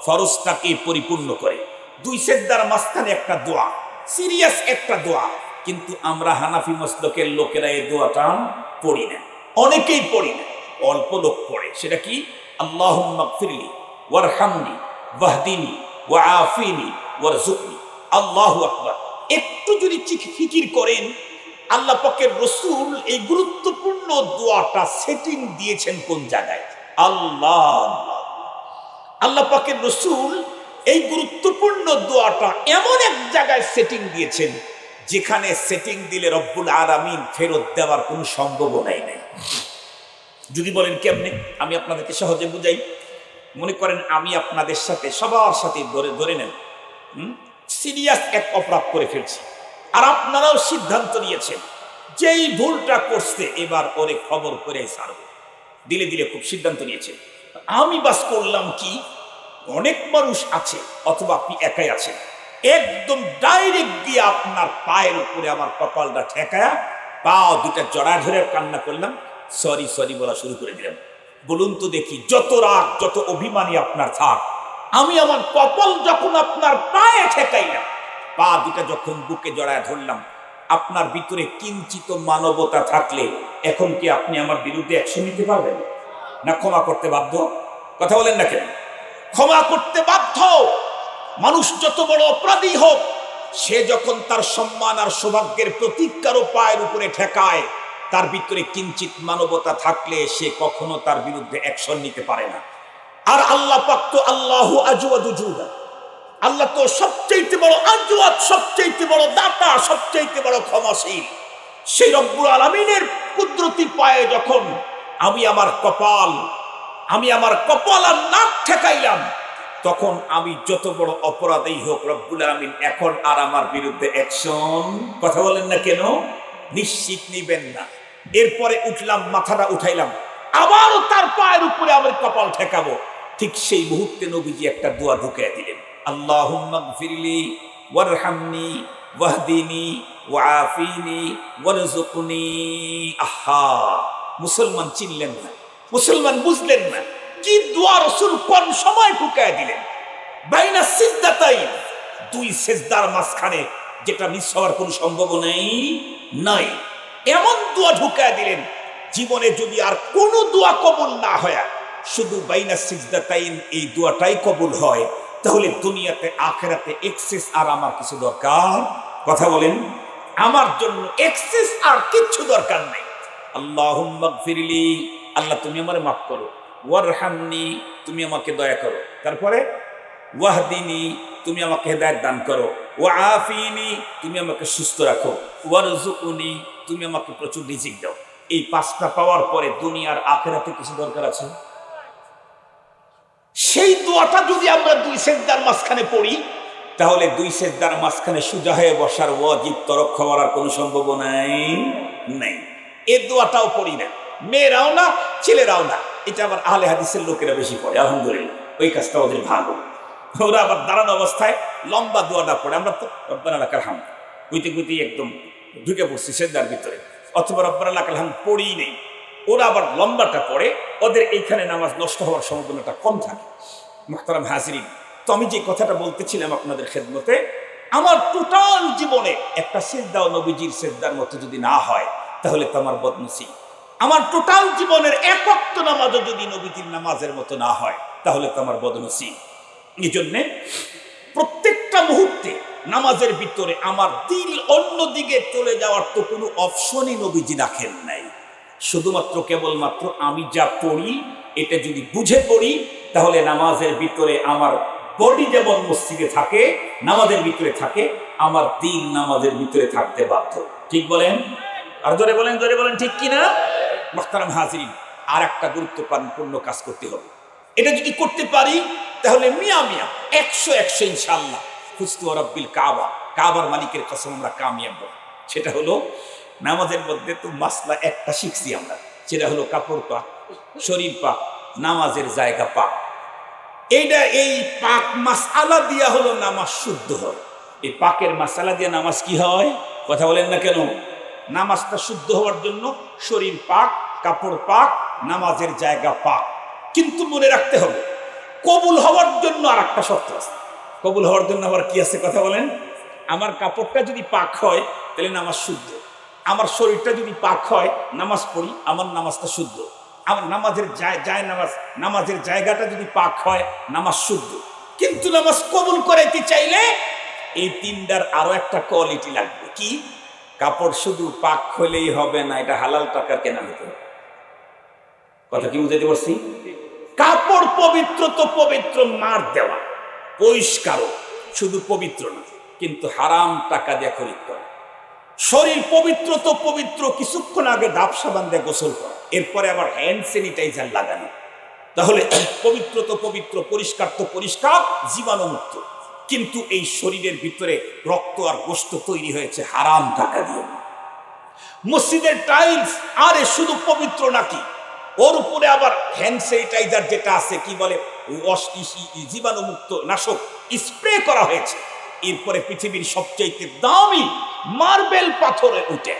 ফরজটাকে পরিপূর্ণ করে। দুই সেজদার মাঝখানে একটা দোয়া, সিরিয়াস একটা দোয়া, কিন্তু আমরা হানাফি মাসলকের লোকেরা এই দোয়াটা পড়ি না, অনেকেই পড়ি না, অল্প লোক পড়ে। সেটা কি? আল্লাহুম্মা গফিরলি ওয়ারহামনি ওয়াহদিনি ওয়াআফিনি ওয়ারযুকনি। আল্লাহু আকবার। একটু যদি ফিকির করেন, আল্লাহ পাকের রাসূল এই গুরুত্বপূর্ণ দোয়াটা সেটিং দিয়েছেন কোন জায়গায়? আল্লাহ আল্লাহ পাকের রাসূল এই গুরুত্বপূর্ণ দোয়াটা এমন এক জায়গায় সেটিং দিয়েছেন যেখানে সেটিং দিলে রব্বুল আলামিন ফেরত দেওয়ার কোনো সম্ভাবনাই নেই। যদি বলেন কেমনে, আমি আপনাদেরকে সহজে বুঝাই। মনে করেন আমি আপনাদের সাথে সবার সাথে ধরে নেন সিরিয়াস এক অপরাধ করে ফেলছি, আর আপনারাও সিদ্ধান্ত নিয়েছেন যেই ভুলটা করছে এবার ওরে খবর করে ছাড়বো, দিলে দিলে খুব সিদ্ধান্ত নিয়েছেন। আমি বাস করলাম কি, অনেক মানুষ আছে অথবা আপনি একাই আছেন, একদম ডাইরেক্ট গিয়ে আপনার পায়ের উপরে আমার কপালটা ঠেকায়া পা দুটা জড়ায় ধরে কান্না করলাম, সরি সরি বলা শুরু করে দিলাম। বলুন তো দেখি, যত রাগ যত অভিমানী আপনার থাক, আমি আমার কপাল যখন আপনার পায়ে ঠেকাইলাম, পা দুটা যখন বুকে জড়ায় ধরলাম, আপনার ভিতরে কিঞ্চিত মানবতা থাকলে এখন কি আপনি আমার বিরুদ্ধে অ্যাকশন নিতে পারবেন না? ক্ষমা করতে বাধ্য? কথা বলেন না কেন? ক্ষমা করতে বাধ্য। মানুষ যত বড় অপরাধী হোক, সে যখন তার সম্মান আর সৌভাগ্যের প্রতীক কারো পায়ের উপরে ঠেকায়, তার ভিতরে কিঞ্চিত মানবতা থাকলে সে কখনো তার বিরুদ্ধে অ্যাকশন নিতে পারে না। আর আল্লাহ পাক তো আল্লাহু আজওয়াদু জুদা, আল্লাহ তো সবচেয়ে বড় আজওয়াদ, সবচেয়ে বড় দাতা, সবচেয়ে বড় ক্ষমাশীল। সেই রব্বুল আলামিনের কুদরতি পায়ে যখন আমি আমার কপাল আর নাক ঠেকাইলাম, তখন আমি যত বড় অপরাধী হোক, রব্বুল আলামিন এখন আর আমার বিরুদ্ধে অ্যাকশন, কথা বলেন না কেন, নিশ্চিত নিবেন না। এরপরে উঠলাম, মাথাটা উঠাইলাম, আবারও তার পায়ের উপরে আমার কপাল ঠেকাবো, ঠিক সেই মুহূর্তে নবীজি একটা দোয়া ঢুকিয়ে দিলেন, আল্লাহুম্মা গফিরলি ওয়ারহামনি ওয়াহদিনি ওয়াআফিনি ওয়ারযুকনি। আহা, মুসলমান চিনলেন না, মুসলমান বুঝলেন না কি দোয়া রাসূল কোন সময় ঢুকিয়ে দিলেন। বাইনা সিজদাতাইন, দুই সিজদার মাঝখানে, যেটা মিস হওয়ার কোনো সম্ভাবনাই নাই, এমন দোয়া ঢুকিয়ে দিলেন। জীবনে যদি আর কোনো দোয়া কবুল না হয়, শুধু বাইনা সিজদাতাইন এই দোয়াটাই কবুল হয়, তাহলে দুনিয়াতে আখিরাতে এক্সেস আর আমার কিছু দরকার, কথা বলেন, আমার জন্য এক্সেস আর কিচ্ছু দরকার নাই। আল্লাহুম্মা গফিরলি, আল্লাহ তুমি আমারে মাফ করো, ওয়ারহামনি, তুমি আমাকে দয়া করো, তারপরে ওয়াহদিনি, তুমি আমাকে হেদায়েত দান করো, ওয়াআফিনি, তুমি আমাকে সুস্থ রাখো, ওয়ারযুকনি, তুমি আমাকে প্রচুর রিজিক দাও। এই পাঁচটা পাওয়ার পরে দুনিয়ার আখিরাতে কিছু দরকার আছে? সেই দোয়াটা যদি আমরা দুই সেজদার মাঝখানে পড়ি, তাহলে দুই সেজদার মাঝখানে সোজা হয়ে বসার ওয়াজিব তরক হওয়ার কোনো সম্ভাবনাই নেই। এই দোয়াটাও পড়ি না, মেয়েরাও না, ছেলেরাও না। এটা আবার আহলে হাদিসের লোকেরা বেশি পড়ে, আলহামদুলিল্লাহ, ওই কাজটা ওদের ভালো। ওরা আবার দাঁড়ানো অবস্থায় লম্বা দোয়াটা পড়ে, আমরা তো রব্বানা লাকাল হামদ কইতে কইতে একদম ঢুকে পড়ছি সেজদার ভিতরে, অথবা রব্বানা লাকাল হামদ পড়েই নেই। ওরা আবার লম্বাটা পড়ে, ওদের এইখানে নামাজ নষ্ট হওয়ার সম্ভাবনাটা কম থাকে। মুহতারাম হাজিরিন, তো আমি যে কথাটা বলতেছিলাম আপনাদের খেদমতে, আমার টোটাল জীবনে একটা সিজদাও নবীজির সিজদার মতো যদি না হয়, তাহলে তো আমার বদনসিব। আমার টোটাল জীবনের এক ওয়াক্ত নামাজও যদি নবীজির নামাজের মতো না হয়, তাহলে তো আমার বদনসিব। এই জন্যে প্রত্যেকটা মুহূর্তে নামাজের ভিতরে আমার দিল অন্যদিকে চলে যাওয়ার তো কোনো অপশনই নবীজি রাখেন নাই। শুধুমাত্র কেবলমাত্র আমি যা পড়ি এটা যদি বুঝে পড়ি, তাহলে নামাজের ভিতরে আমার বডি যেমন মসজিদে থাকে, নামাজের ভিতরে থাকে, আমার দিল নামাজের ভিতরে থাকতে বাধ্য। ঠিক বলেন? আর জোরে বলেন, জোরে বলেন, ঠিক কিনা? মুহতারাম হাজিরিন, আর একটা গুরুত্বপূর্ণ কাজ করতে হবে। এটা যদি করতে পারি, তাহলে মিয়া 100 ইনশাআল্লাহ ফুস্তু রাব্বিল কাবা, কাবার মালিকের কসম আমরা কামিয়াব। সেটা হলো নামাজের মধ্যে তো মাসলা একটা শিখছি আমরা, সেটা হলো কাপড় পাক, শরীর পাক, নামাজের জায়গা পাক। এইটা এই পাক মাসআলা দিয়া হলো নামাজ শুদ্ধ হয়। এই পাকের মাসালা দিয়ে নামাজ কি হয়? কথা বলেন না কেন? নামাজটা শুদ্ধ হওয়ার জন্য শরীর পাক, কাপড় পাক, নামাজের জায়গা পাক। কিন্তু মনে রাখতে হবে কবুল হওয়ার জন্য আর একটা শর্ত আছে। কবুল হওয়ার জন্য আবার কি আছে? কথা বলেন। আমার কাপড়টা যদি পাক হয় তাহলে নামাজ শুদ্ধ। আমার শরীরটা যদি পাক হয়, নামাজ পড়ি, আমার নামাজটা শুদ্ধ। আমার নামাজের নামাজের জায়গাটা যদি পাক হয়, নামাজ শুদ্ধ। কিন্তু নামাজ কবুল করাইতে চাইলে এই তিনটার আরো একটা কোয়ালিটি লাগবে। কি? কাপড় শুধু পাক হলেই হবে না, এটা হালাল টাকার কেনা হতে হবে। কথা কি বুঝাইতে পারছি? কাপড় পবিত্র তো পবিত্র, মার দেওয়া পরিষ্কারও, শুধু পবিত্র না, কিন্তু হারাম টাকা দিয়ে খরিদ করা। শরীর পবিত্র তো পবিত্র, কিছুক্ষণ আগে ডাব সাবান দিয়ে গোসল করা, এরপরে আবার হ্যান্ড স্যানিটাইজার লাগানো। তাহলে পবিত্র তো পবিত্র, পরিষ্কার তো পরিষ্কার, জীবাণুমুক্ত। কিন্তু এই শরীরের ভিতরে রক্ত আর গোশত তৈরি হয়েছে হারাম টাকা দিয়ে। মসজিদের টাইলস আরে শুধু পবিত্র নাকি, ওর উপরে আবার হ্যান্ড স্যানিটাইজার যেটা আছে, কি বলে, জীবাণুমুক্ত নাশক স্প্রে করা হয়েছে। এরপরে পৃথিবীর সবচেয়ে দামি মার্বেল পাথরে উঠে।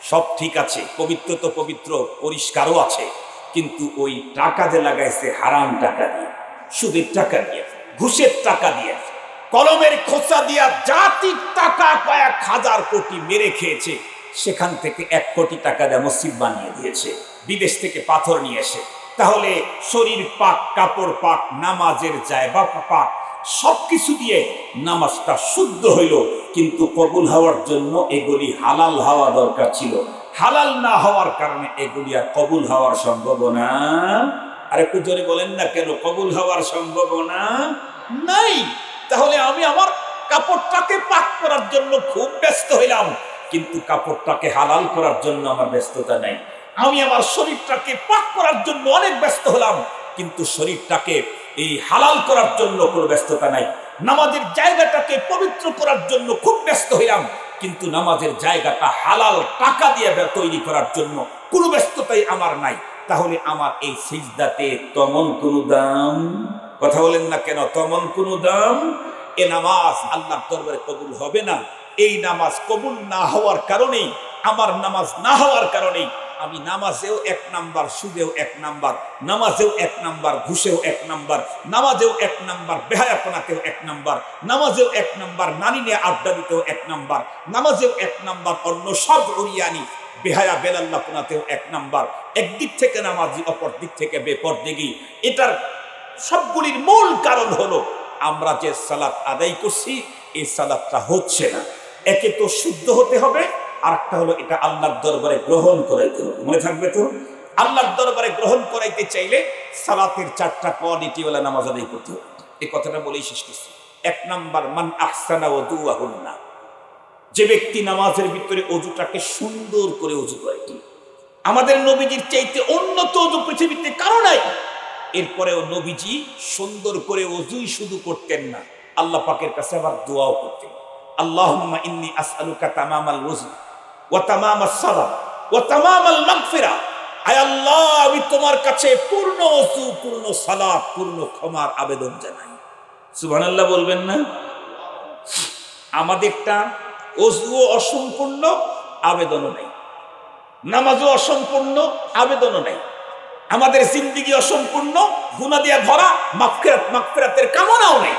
সব ঠিক আছে, পবিত্র তো পবিত্র, পরিষ্কারও আছে, কিন্তু ওই টাকা যে লাগাইছে হারাম টাকা দিয়ে, সুদের টাকা দিয়ে, ঘুষের টাকা দিয়ে, কলমের খোঁচা দিয়া জাতির টাকা কয়েক হাজার কোটি মেরে খেয়েছে। সেখান থেকে 1 কোটি টাকা দিয়ে মসজিদ বানিয়ে দিয়েছে, বিদেশ থেকে পাথর নিয়ে এসে। তাহলে শরীর পাক, কাপড় পাক, নামাজের জায়গা পাক, সবকিছু দিয়ে নামাজটা শুদ্ধ হইল। কিন্তু কবুল হওয়ার জন্য এগুলি হালাল হওয়া দরকার ছিল। হালাল না হওয়ার কারণে এগুলি আর কবুল হওয়ার সম্ভাবনা, আর একটু জোরে বলেন না কেন, কবুল হওয়ার সম্ভাবনা নাই। তাহলে আমি আমার কাপড়টাকে পাক করার জন্য খুব ব্যস্ত হইলাম, কিন্তু কাপড়টাকে হালাল করার জন্য আমার ব্যস্ততা নাই। আমি আমার শরীরটাকে পাক করার জন্য অনেক ব্যস্ত হলাম, কিন্তু শরীরটাকে এই হালাল করার জন্য কোনো ব্যস্ততা নাই। নামাজের জায়গাটাকে পবিত্র করার জন্য খুব ব্যস্ত হইলাম, কিন্তু নামাজের জায়গাটা হালাল টাকা দিয়ে তৈরি করার জন্য কোনো ব্যস্ততাই আমার নাই। তাহলে আমার এই সিজদাতে তেমন কোনো দাম, কথা বলেন না কেন, তেমন কোনো দাম। এ নামাজ আল্লাহর দরবারে কবুল হবে না। এই নামাজ কবুল না হওয়ার কারণেই, আমার নামাজ না হওয়ার কারণেই আমি নামাজেও 1 নাম্বার, সুদেও 1 নাম্বার, নামাজেও 1 নাম্বার, ঘুষেও 1 নাম্বার, নামাজেও 1 নাম্বার, বেহায়াপনাতেও 1 নাম্বার, নামাজেও 1 নাম্বার, নানি নিয়ে আড্ডা দিতেও 1 নাম্বার, নামাজেও 1 নাম্বার, অন্য সব উড়িয়ানি বেহায়া বেলাল্লাপনাতেও 1 নাম্বার। একদিক থেকে নামাজি, অপর দিক থেকে বেপরদেগী। এটার সবগুলির মূল কারণ হলো আমরা যে সালাত আদায় করছি, এই সালাতটা হচ্ছে না। একে তো শুদ্ধ হতে হবে, আর একটা হলো এটা আল্লাহর দরবারে গ্রহণ করাইতে হবে। মনে থাকবে তো, আল্লাহর দরবারে গ্রহণ করাইতে চাইলে সালাতের 4টা কোয়ালিটিওয়ালা নামাজ আদায় করতে হবে। এই কথাটা বলেই শেষ করছি। 1 নাম্বার, মান আহসানা ওযুহুন্না, যে ব্যক্তি নামাজের ভিতরে অজুটাকে সুন্দর করে অজু করে। আমাদের নবীজির চাইতে উন্নত অজু পৃথিবীতে কারো নাই। এরপরেও নবীজি সুন্দর করে অজুই শুধু করতেন না, আল্লাহ পাকের কাছে আবার দোয়াও করতেন। আল্লাহুম্মা ইন্নী আসআলুকা তামামাল ওযু ওয়া তামামাস সালাত ওয়া তামামাল মাগফিরা। আয় আল্লাহ, আমি তোমার কাছে পূর্ণ ওযু, পূর্ণ সালাত, পূর্ণ ক্ষমার আবেদন জানাই। সুবহানাল্লাহ বলবেন না? আমাদেরটা ওযুও অসম্পূর্ণ, আবেদনও নাই। নামাজও অসম্পূর্ণ, আবেদনও নাই। আমাদের জিন্দেগি অসম্পূর্ণ, গুনাহ দিয়ে ভরা, মাগফিরাতের কামনাও নেই।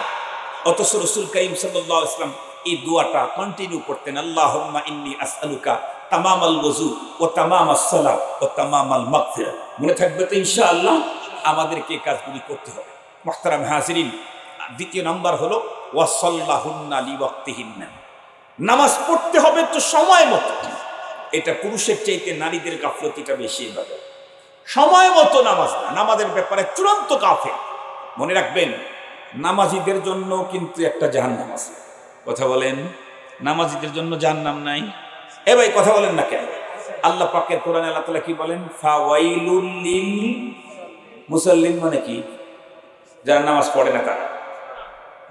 অথচ রাসূল কারীম সাল্লাল্লাহু আলাইহি ওয়াসাল্লাম এই দোয়াটা কন্টিনিউ করতেন। আল্লাহুম্মা ইন্নী আসআলুকা তামামাল ওযু ওয়া তামামাস সালাত ওয়া তামামাল মাগফিরা। মনে থাকবে তো ইনশাআল্লাহ? আমাদেরকে এই কাজগুলি করতে হবে। মুহতারাম হাজিরিন, দ্বিতীয় নাম্বার হলো ওয়াসাল্লাহুন্না লিওয়াক্তিহিন্না, নামাজ পড়তে হবে তো সময় মতো। এটা পুরুষের চাইতে নারীদের গাফলতিটা বেশি। এভাবে সময় মতো নামাজ না, নামাজের ব্যাপারে চূড়ান্ত কাফের। মনে রাখবেন, নামাজিদের জন্য কিন্তু একটা জাহান্নাম আছে। কথা বলেন, নামাজিদের জন্য জাহান্নাম নাই? এ ভাই কথা বলেন না কেন? আল্লাহ পাকের কোরআনে আল্লাহ তাআলা কি বলেন? ফাওয়াইলুল লিল মুসাল্লিন, মানে কি? যারা নামাজ পড়ে না তারা।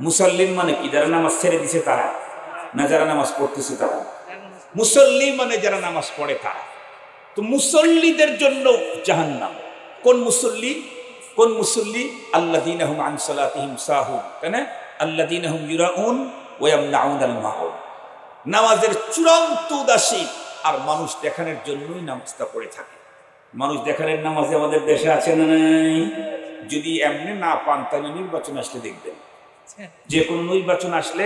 মুসাল্লিন মানে কি? যারা নামাজ ছেড়ে দিছে তারা, না যারা নামাজ পড়তেছে তারা? মুসল্লি মানে যারা নামাজ পড়ে তারা। তো মুসল্লিদের জন্য জাহান্নাম। কোন মুসল্লি? কোন মুসল্লি? আল্লাযীনা হুম আন সালাতিহিম সাহুন, তাই না? আল্লাযীনা হুম ইউরাউন ওয়ায়ামনাউনাল মাউন। নামাজের চূড়ান্ত উদাসীন আর মানুষ দেখানোর জন্যই নামাজটা পড়ে থাকে। মানুষ দেখানোর নামাজে আমাদের দেশে আছে না নাই? যদি এমনি না পান তাহলে নির্বাচন আসলে দেখবেন, যে কোনো নির্বাচন আসলে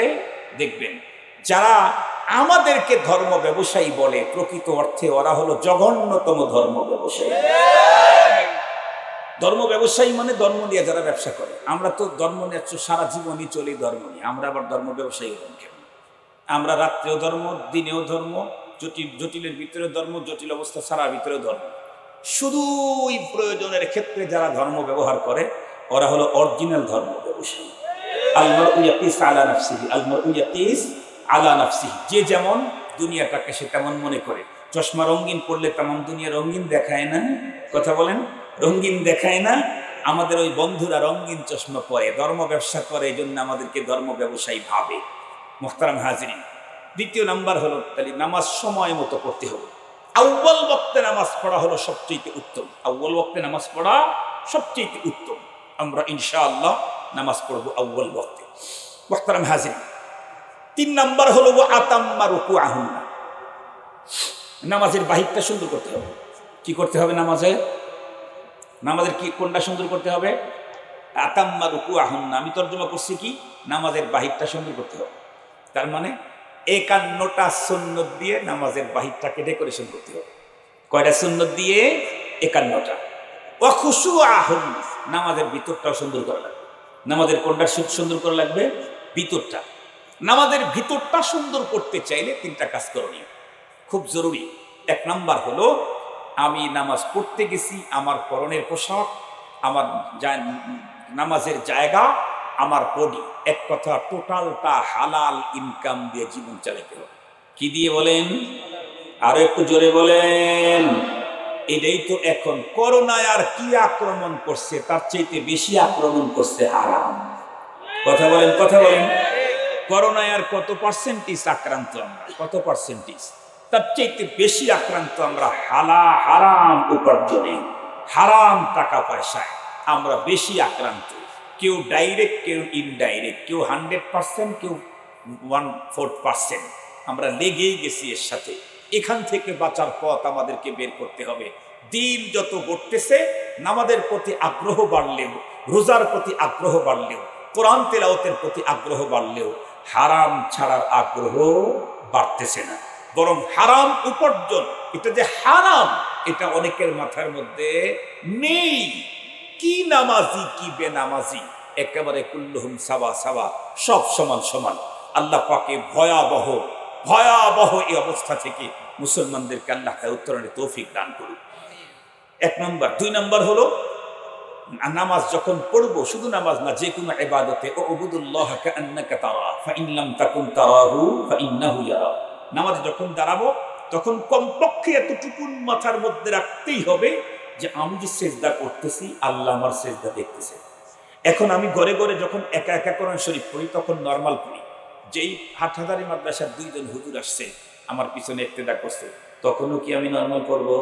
দেখবেন যারা আমাদেরকে ধর্ম ব্যবসায়ী বলে, প্রকৃত অর্থে ওরা হলো জঘন্যতম ধর্ম ব্যবসায়ী। ধর্ম ব্যবসায়ী মানে ধর্ম নিয়ে যারা ব্যবসা করে। আমরা তো ধর্ম নিয়ে সারা জীবনই চলি ধর্ম নিয়ে, আমরা আবার ধর্ম ব্যবসায়ী হলাম কেন? আমরা রাত্রেও ধর্ম, দিনেও ধর্ম, জটিলের ভিতরে ধর্ম, জটিল অবস্থা সারা ভিতরে ধর্ম। শুধুই প্রয়োজনের ক্ষেত্রে যারা ধর্ম ব্যবহার করে ওরা হলো অরিজিনাল ধর্ম ব্যবসায়ী। আল মারউ ইয়াকিস আলা নাফসিহি, আল মারউ ইয়াকিস আলা নাফসিহি। যে যেমন দুনিয়াটাকে সে তেমন মনে করে। চশমা রঙিন পড়লে তেমন দুনিয়া রঙিন দেখায় না? কথা বলেন, রঙিন দেখায় না? আমাদের ওই বন্ধুরা রঙিন চশমা পরে, ধর্ম ব্যবসা করে, এই জন্য আমাদেরকে ধর্ম ব্যবসায়ী ভাবে। মুহতারাম হাজিরিন, দ্বিতীয় নাম্বার হলো তাহলে নামাজ সময় মতো পড়তে হবে। আউয়াল ওয়াক্তে নামাজ পড়া হলো সবচেয়ে উত্তম। আউয়াল ওয়াক্তে নামাজ পড়া সবচেয়ে উত্তম। আমরা ইনশাআল্লাহ নামাজ পড়বো আউয়াল ওয়াক্তে। মুহতারাম হাজিরিন, তিন নাম্বার হলো আতাম্মা রুকুআহুন্না। নামাজের বাহিরটা সুন্দর করতে হবে। কি করতে হবে? নামাজের কি কোনটা সুন্দর করতে হবে? আতাম্মা রুকুআহুন্না। আমি তর্জমা করছি কি, নামাজের বাহিরটা সুন্দর করতে হবে। তার মানে 51টা সুন্নত দিয়ে নামাজের বাহিরটাকে ডেকোরেশন করতে হবে। কয়টা সুন্নত দিয়ে? 51টা। ওয়া খুশুআহুন্না, নামাজের ভিতরটাও সুন্দর করা লাগবে। নামাজের কোনটা সুন্দর করা লাগবে? ভিতরটা। নামাজের ভিতরটা সুন্দর করতে চাইলে তিনটা কাজ করণীয়, খুব জরুরি। এক নাম্বার হলো, আমি নামাজ পড়তে গেছি, আমার পরনের পোশাক, আমার নামাজের জায়গা, আমার বডি, এক কথা টোটালটা হালাল ইনকাম দিয়ে জীবন চালাতে হবে। কি দিয়ে বলেন? আরো একটু জোরে বলেন। এটাই তো এখন করোনায় আর কি আক্রমণ করছে, তার চাইতে বেশি আক্রমণ করছে হারাম। কথা বলেন, কথা বলেন। করোনায় আর কত পার্সেন্টেজ আক্রান্ত আমরা? কত পার্সেন্টেজ? তার চাইতে বেশি আক্রান্ত আমরা হারাম উপার্জনে, হারাম টাকা পয়সায় আমরা বেশি আক্রান্ত। কেউ ডাইরেক্ট, কেউ ইনডাইরেক্ট, কেউ 100%, কেউ 1/4%। আমরা লেগেই গেছি এর সাথে। এখান থেকে বাঁচার পথ আমাদেরকে বের করতে হবে। দিন যত ঘটতেছে, নামাজের প্রতি আগ্রহ বাড়লেও, রোজার প্রতি আগ্রহ বাড়লেও, কোরআন তেলাওয়াতের প্রতি আগ্রহ বাড়লেও হারাম ছাড়ার আগ্রহ বাড়তেছে না, বরং হারাম উপার্জন, এটা যে হারাম এটা অনেকের মাথার মধ্যে নেই। কি নামাজি কি বেনামাজি, একেবারে কুল্লুহুম সাওয়া সাওয়া, সব সমান সমান। আল্লাহ পাকে ভয়াবহ ভয়াবহ এই অবস্থা থেকে মুসলমানদেরকে আল্লাহ উত্তরণের তৌফিক দান করুন। এক নম্বর। দুই নম্বর হলো, নামাজ যখন পড়বো, শুধু নামাজ না, যে কোনো ইবাদতে, উবুদুল্লাহ কাআন্নাকা তারা ফাইন লাম তাকুন তারাহু ফাইন্নাহু ইয়ারা। নামাজ যখন দাঁড়াবো তখন কমপক্ষে এতটুকু মাথার মধ্যে রাখতেই হবে যে আমি যে সেজদা করতেছি, আল্লাহ আমার সেজদা দেখতেছে। এখন আমি ঘরে ঘরে যখন একা একা কোরআন শরীফ পড়ি তখন নর্মাল পড়ি। যেই হাটহাজারী মাদ্রাসার 2 জন হুজুর আসছে আমার পিছনে ইক্তেদা করছে, তখনও কি আমি নর্মাল পড়বো?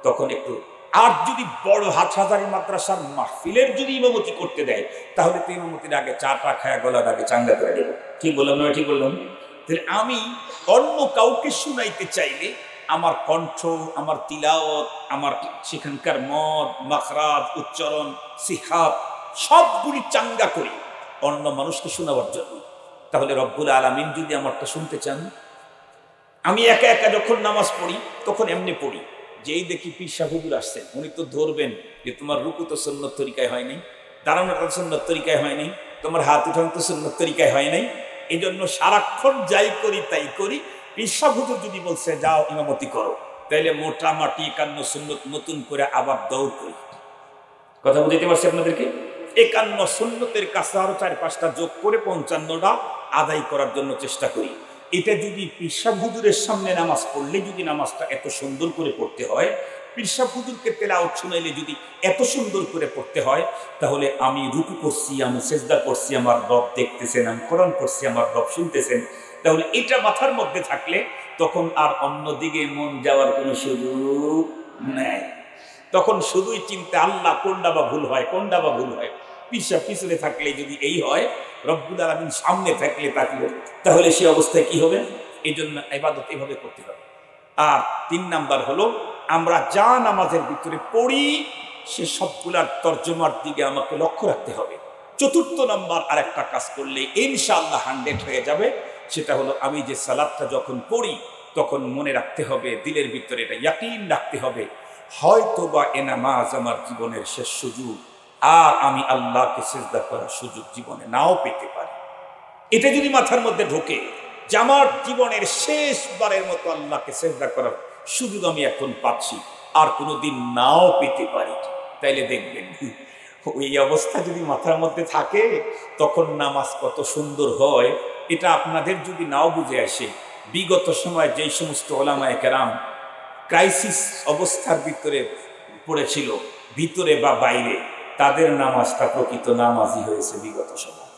তখন একটু। আর যদি বড় হাটহাজারী মাদ্রাসার মাহফিলের যদি ইমামতি করতে দেয়, তাহলে তো ইমামতির আগে চাটা খায়া গলার আগে চাঙ্গা করে দেবো। ঠিক বললাম না? ঠিক বললাম? তাহলে আমি অন্য কাউকে শুনাইতে চাইলে আমার কণ্ঠ, আমার তিলাওয়াত, আমার সেখানকার মদ, মাখরাজ, উচ্চারণ, সিহাব সবগুলি চাঙ্গা করি অন্য মানুষকে শোনাবার জন্য। তাহলে রব্বুল আলামিন যদি আমারটা শুনতে চান, আমি একা একা যখন নামাজ পড়ি তখন এমনি পড়ি, যেই দেখি পীর সাহেব হুজুর আসছেন, উনি তো ধরবেন যে তোমার রুকু তো সুন্নত তরিকায় হয় নাই, দাঁড়ানোটা সুন্নত তরিকায় হয় নাই, তোমার হাত উঠানো তো সুন্নত তরিকায় হয় নাই। এই জন্য সারাক্ষণ যাই করি তাই করি। পীর সাহেব হুজুর যদি বলছে যাও ইমামতি করো, তাইলে মোটামুটি 51 সুন্নত নতুন করে আবার দৌড় করি। কথা বুঝতে পারছি আপনাদেরকে? 51 সুন্নতের কাছে আরো 4-5টা যোগ করে 55টা আদায় করার জন্য চেষ্টা করি। এটা যদি পীর সাহেব হুজুরের সামনে নামাজ পড়লে যদি নামাজটা এত সুন্দর করে পড়তে হয়, পীর সাহেব হুজুরকে তেলাওয়াত শুনাইলে যদি এত সুন্দর করে পড়তে হয়, তাহলে আমি রুকু করছি, আমি সেজদা করছি, আমার রব দেখতেছেন, আমি কোরআন পড়ছি, আমার রব শুনতেছেন। তাহলে এটা মাথার মধ্যে থাকলে তখন আর অন্যদিকে মন যাওয়ার কোনো সুযোগ নেই। তখন শুধুই চিন্তা আল্লাহ কোনটা বা ভুল হয়, কোনটা বা ভুল হয়। পিছনে থাকলে যদি এই হয়, রব্বুল আলামিন সামনে তাহলে সে অবস্থায় কি হবে? এই জন্য ইবাদত এভাবে করতে হবে। আর 3 নাম্বার হলো, আমরা যা নামাজের ভিতরে পড়ি সে সবগুলার তর্জমার দিকে আমাকে লক্ষ্য রাখতে হবে। 4র্থ নাম্বার আরেকটা কাজ করলে ইনশাআল্লাহ 100 হয়ে যাবে। সেটা হলো, আমি যে সালাতটা যখন পড়ি তখন মনে রাখতে হবে, দিলের ভিতরে এটা ইয়াকিন রাখতে হবে, হয়তো বা এ নামাজ আমার জীবনের শেষ সুযোগ, আর আমি আল্লাহকে সিজদা করার সুযোগ জীবনে নাও পেতে পারি। এটা যদি মাথার মধ্যে ঢোকে যে আমার জীবনের শেষবারের মতো আল্লাহকে সিজদা করার সুযোগ আমি এখন পাচ্ছি, আর কোনোদিন নাও পেতে পারি, তাইলে দেখবেন ওই অবস্থা যদি মাথার মধ্যে থাকে তখন নামাজ কত সুন্দর হয়। এটা আপনাদের যদি নাও বুঝে আসে, বিগত সময় যেই সমস্ত ওলামায়ে কেরাম ক্রাইসিস অবস্থার ভিতরে পড়েছিল, ভিতরে বা বাইরে, তাদের নামাজটা প্রকৃত নামাজই হয়েছে বিগত সময়।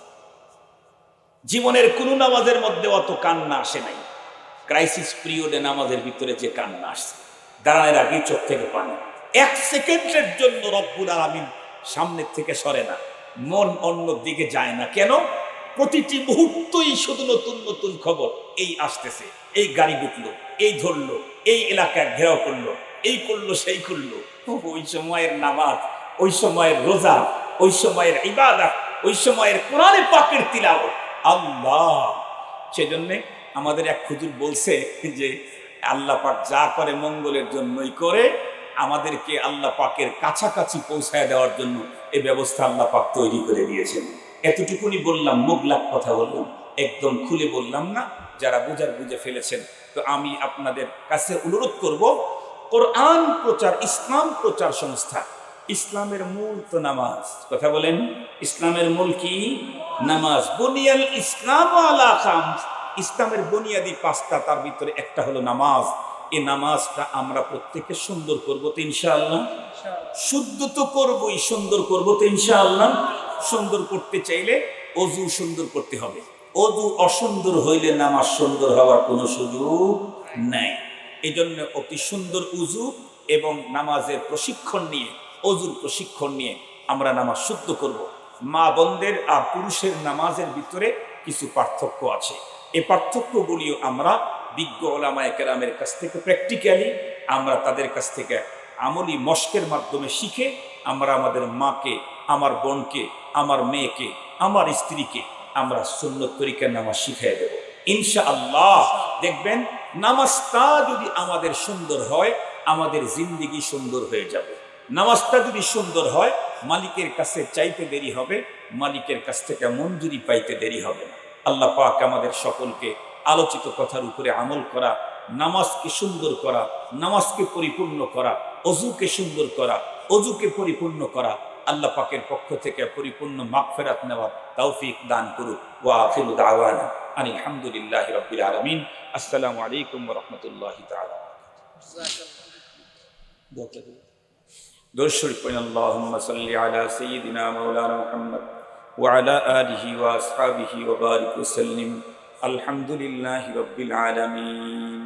জীবনের কোনো নামাজের মধ্যে অত কান্না আসে নাই, ক্রাইসিস পিরিয়ডে নামাজের ভিতরে যে কান্না আসছে, দাঁড়ানোর আগে চোখ থেকে পানি, 1 সেকেন্ডের জন্য রব্বুল আলামিন সামনের থেকে সরে না, মন অন্য দিকে যায় না। কেন? প্রতিটি মুহূর্তই শুধু নতুন নতুন খবর, এই আসতেছে, এই গাড়ি ঢুকলো, এই ধরলো, এই এলাকায় ঘেরাও করলো, এই করলো, সেই করলো। ওই সময়ের নামাজ, ওই সময়ের রোজা, ওই সময়ের ইবাদত, ওই সময়ের কোরআনে পাকের তিলাওয়াত, আল্লাহ। সেজন্যে আমাদের এক হুজুর বলছে যে আল্লাহ পাক যা করে মঙ্গলের জন্যই করে, আমাদেরকে আল্লাহ পাকের কাছাকাছি পৌঁছায় দেওয়ার জন্য এই ব্যবস্থা আল্লাহ পাক তৈরি করে দিয়েছেন। এতটুকুনি বললাম, মুগলাক কথা বললাম, একদম খুলে বললাম না। যারা বুঝে ফেলেছেন, তো আমি আপনাদের কাছে অনুরোধ করব, কোরআন প্রচার, ইসলাম প্রচার সংস্থা, ইসলামের মূল তো নামাজ। কথা বলেন, ইসলামের মূল কি? নামাজ। বুনিয়াল ইসলাম আলা খামস, ইসলামের বুনিয়াদি 5টা, তার ভিতরে একটা হলো নামাজ। এই নামাজটা আমরা প্রত্যেকে সুন্দর করবো তো ইনশাআল্লাহ? শুদ্ধ তো করবোই, সুন্দর করবো তো ইনশাআল্লাহ? সুন্দর করতে চাইলে অজু সুন্দর করতে হবে। অজু অসুন্দর হইলে নামাজ সুন্দর হওয়ার কোনো সুযোগ নাই। এই জন্য অতি সুন্দর উজু এবং নামাজের প্রশিক্ষণ নিয়ে, অজুর প্রশিক্ষণ নিয়ে আমরা নামাজ শুদ্ধ করব। মা বোনদের আর পুরুষের নামাজের ভিতরে কিছু পার্থক্য আছে। এই পার্থক্যগুলিও আমরা বিজ্ঞ ওলামায়ে কেরামের কাছ থেকে প্র্যাকটিক্যালি, আমরা তাদের কাছ থেকে আমলি মশকের মাধ্যমে শিখে আমরা আমাদের মাকে, আমার বোনকে, আমার মেয়েকে, আমার স্ত্রীকে আমরা সুন্নত তরিকার নামাজ শিখিয়ে দেব ইনশাআল্লাহ। দেখবেন নামাজটা যদি আমাদের সুন্দর হয়, আমাদের জিন্দেগি সুন্দর হয়ে যাবে। নামাজটা যদি সুন্দর হয়, মালিকের কাছে চাইতে দেরি হবে, মালিকের কাছ থেকে মঞ্জুরি পাইতে দেরি হবে না। আল্লাহ পাক আমাদের সকলকে আলোচিত কথার উপরে আমল করা, নামাজকে সুন্দর করা, নামাজকে পরিপূর্ণ করা, অজুকে সুন্দর করা, অজুকে পরিপূর্ণ করা, আল্লাহ পাকের পক্ষ থেকে পরিপূর্ণ মাগফিরাত নেওয়ার তৌফিক দান করুক। ওয়া আখিরু দাওয়ানা আনিল হামদুলিল্লাহি রাব্বিল আলামিন। আসসালামু আলাইকুম ওয়া রাহমাতুল্লাহি তাআলা। দরুদ শরীফ পড়েন, আল্লাহুম্মা সাল্লি আলা সাইয়্যিদিনা মাওলানা মুহাম্মদ ওয়া আলা আলিহি ওয়া আসহাবিহি ওয়া বারিক ওয়া সাল্লিম। আলহামদুলিল্লাহি রাব্বিল আলামিন।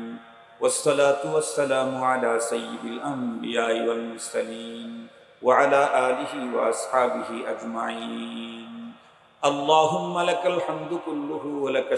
ওয়াসসালাতু ওয়াসসালামু আলা সাইয়্যিদিল আমবিয়াই ওয়াল মুরসালিন ওয়া আলা আলিহি ওয়া আসহাবিহি আজমাইন। আল্লাহুম্মা লাকাল হামদু কুল্লুহু ওয়া লাকা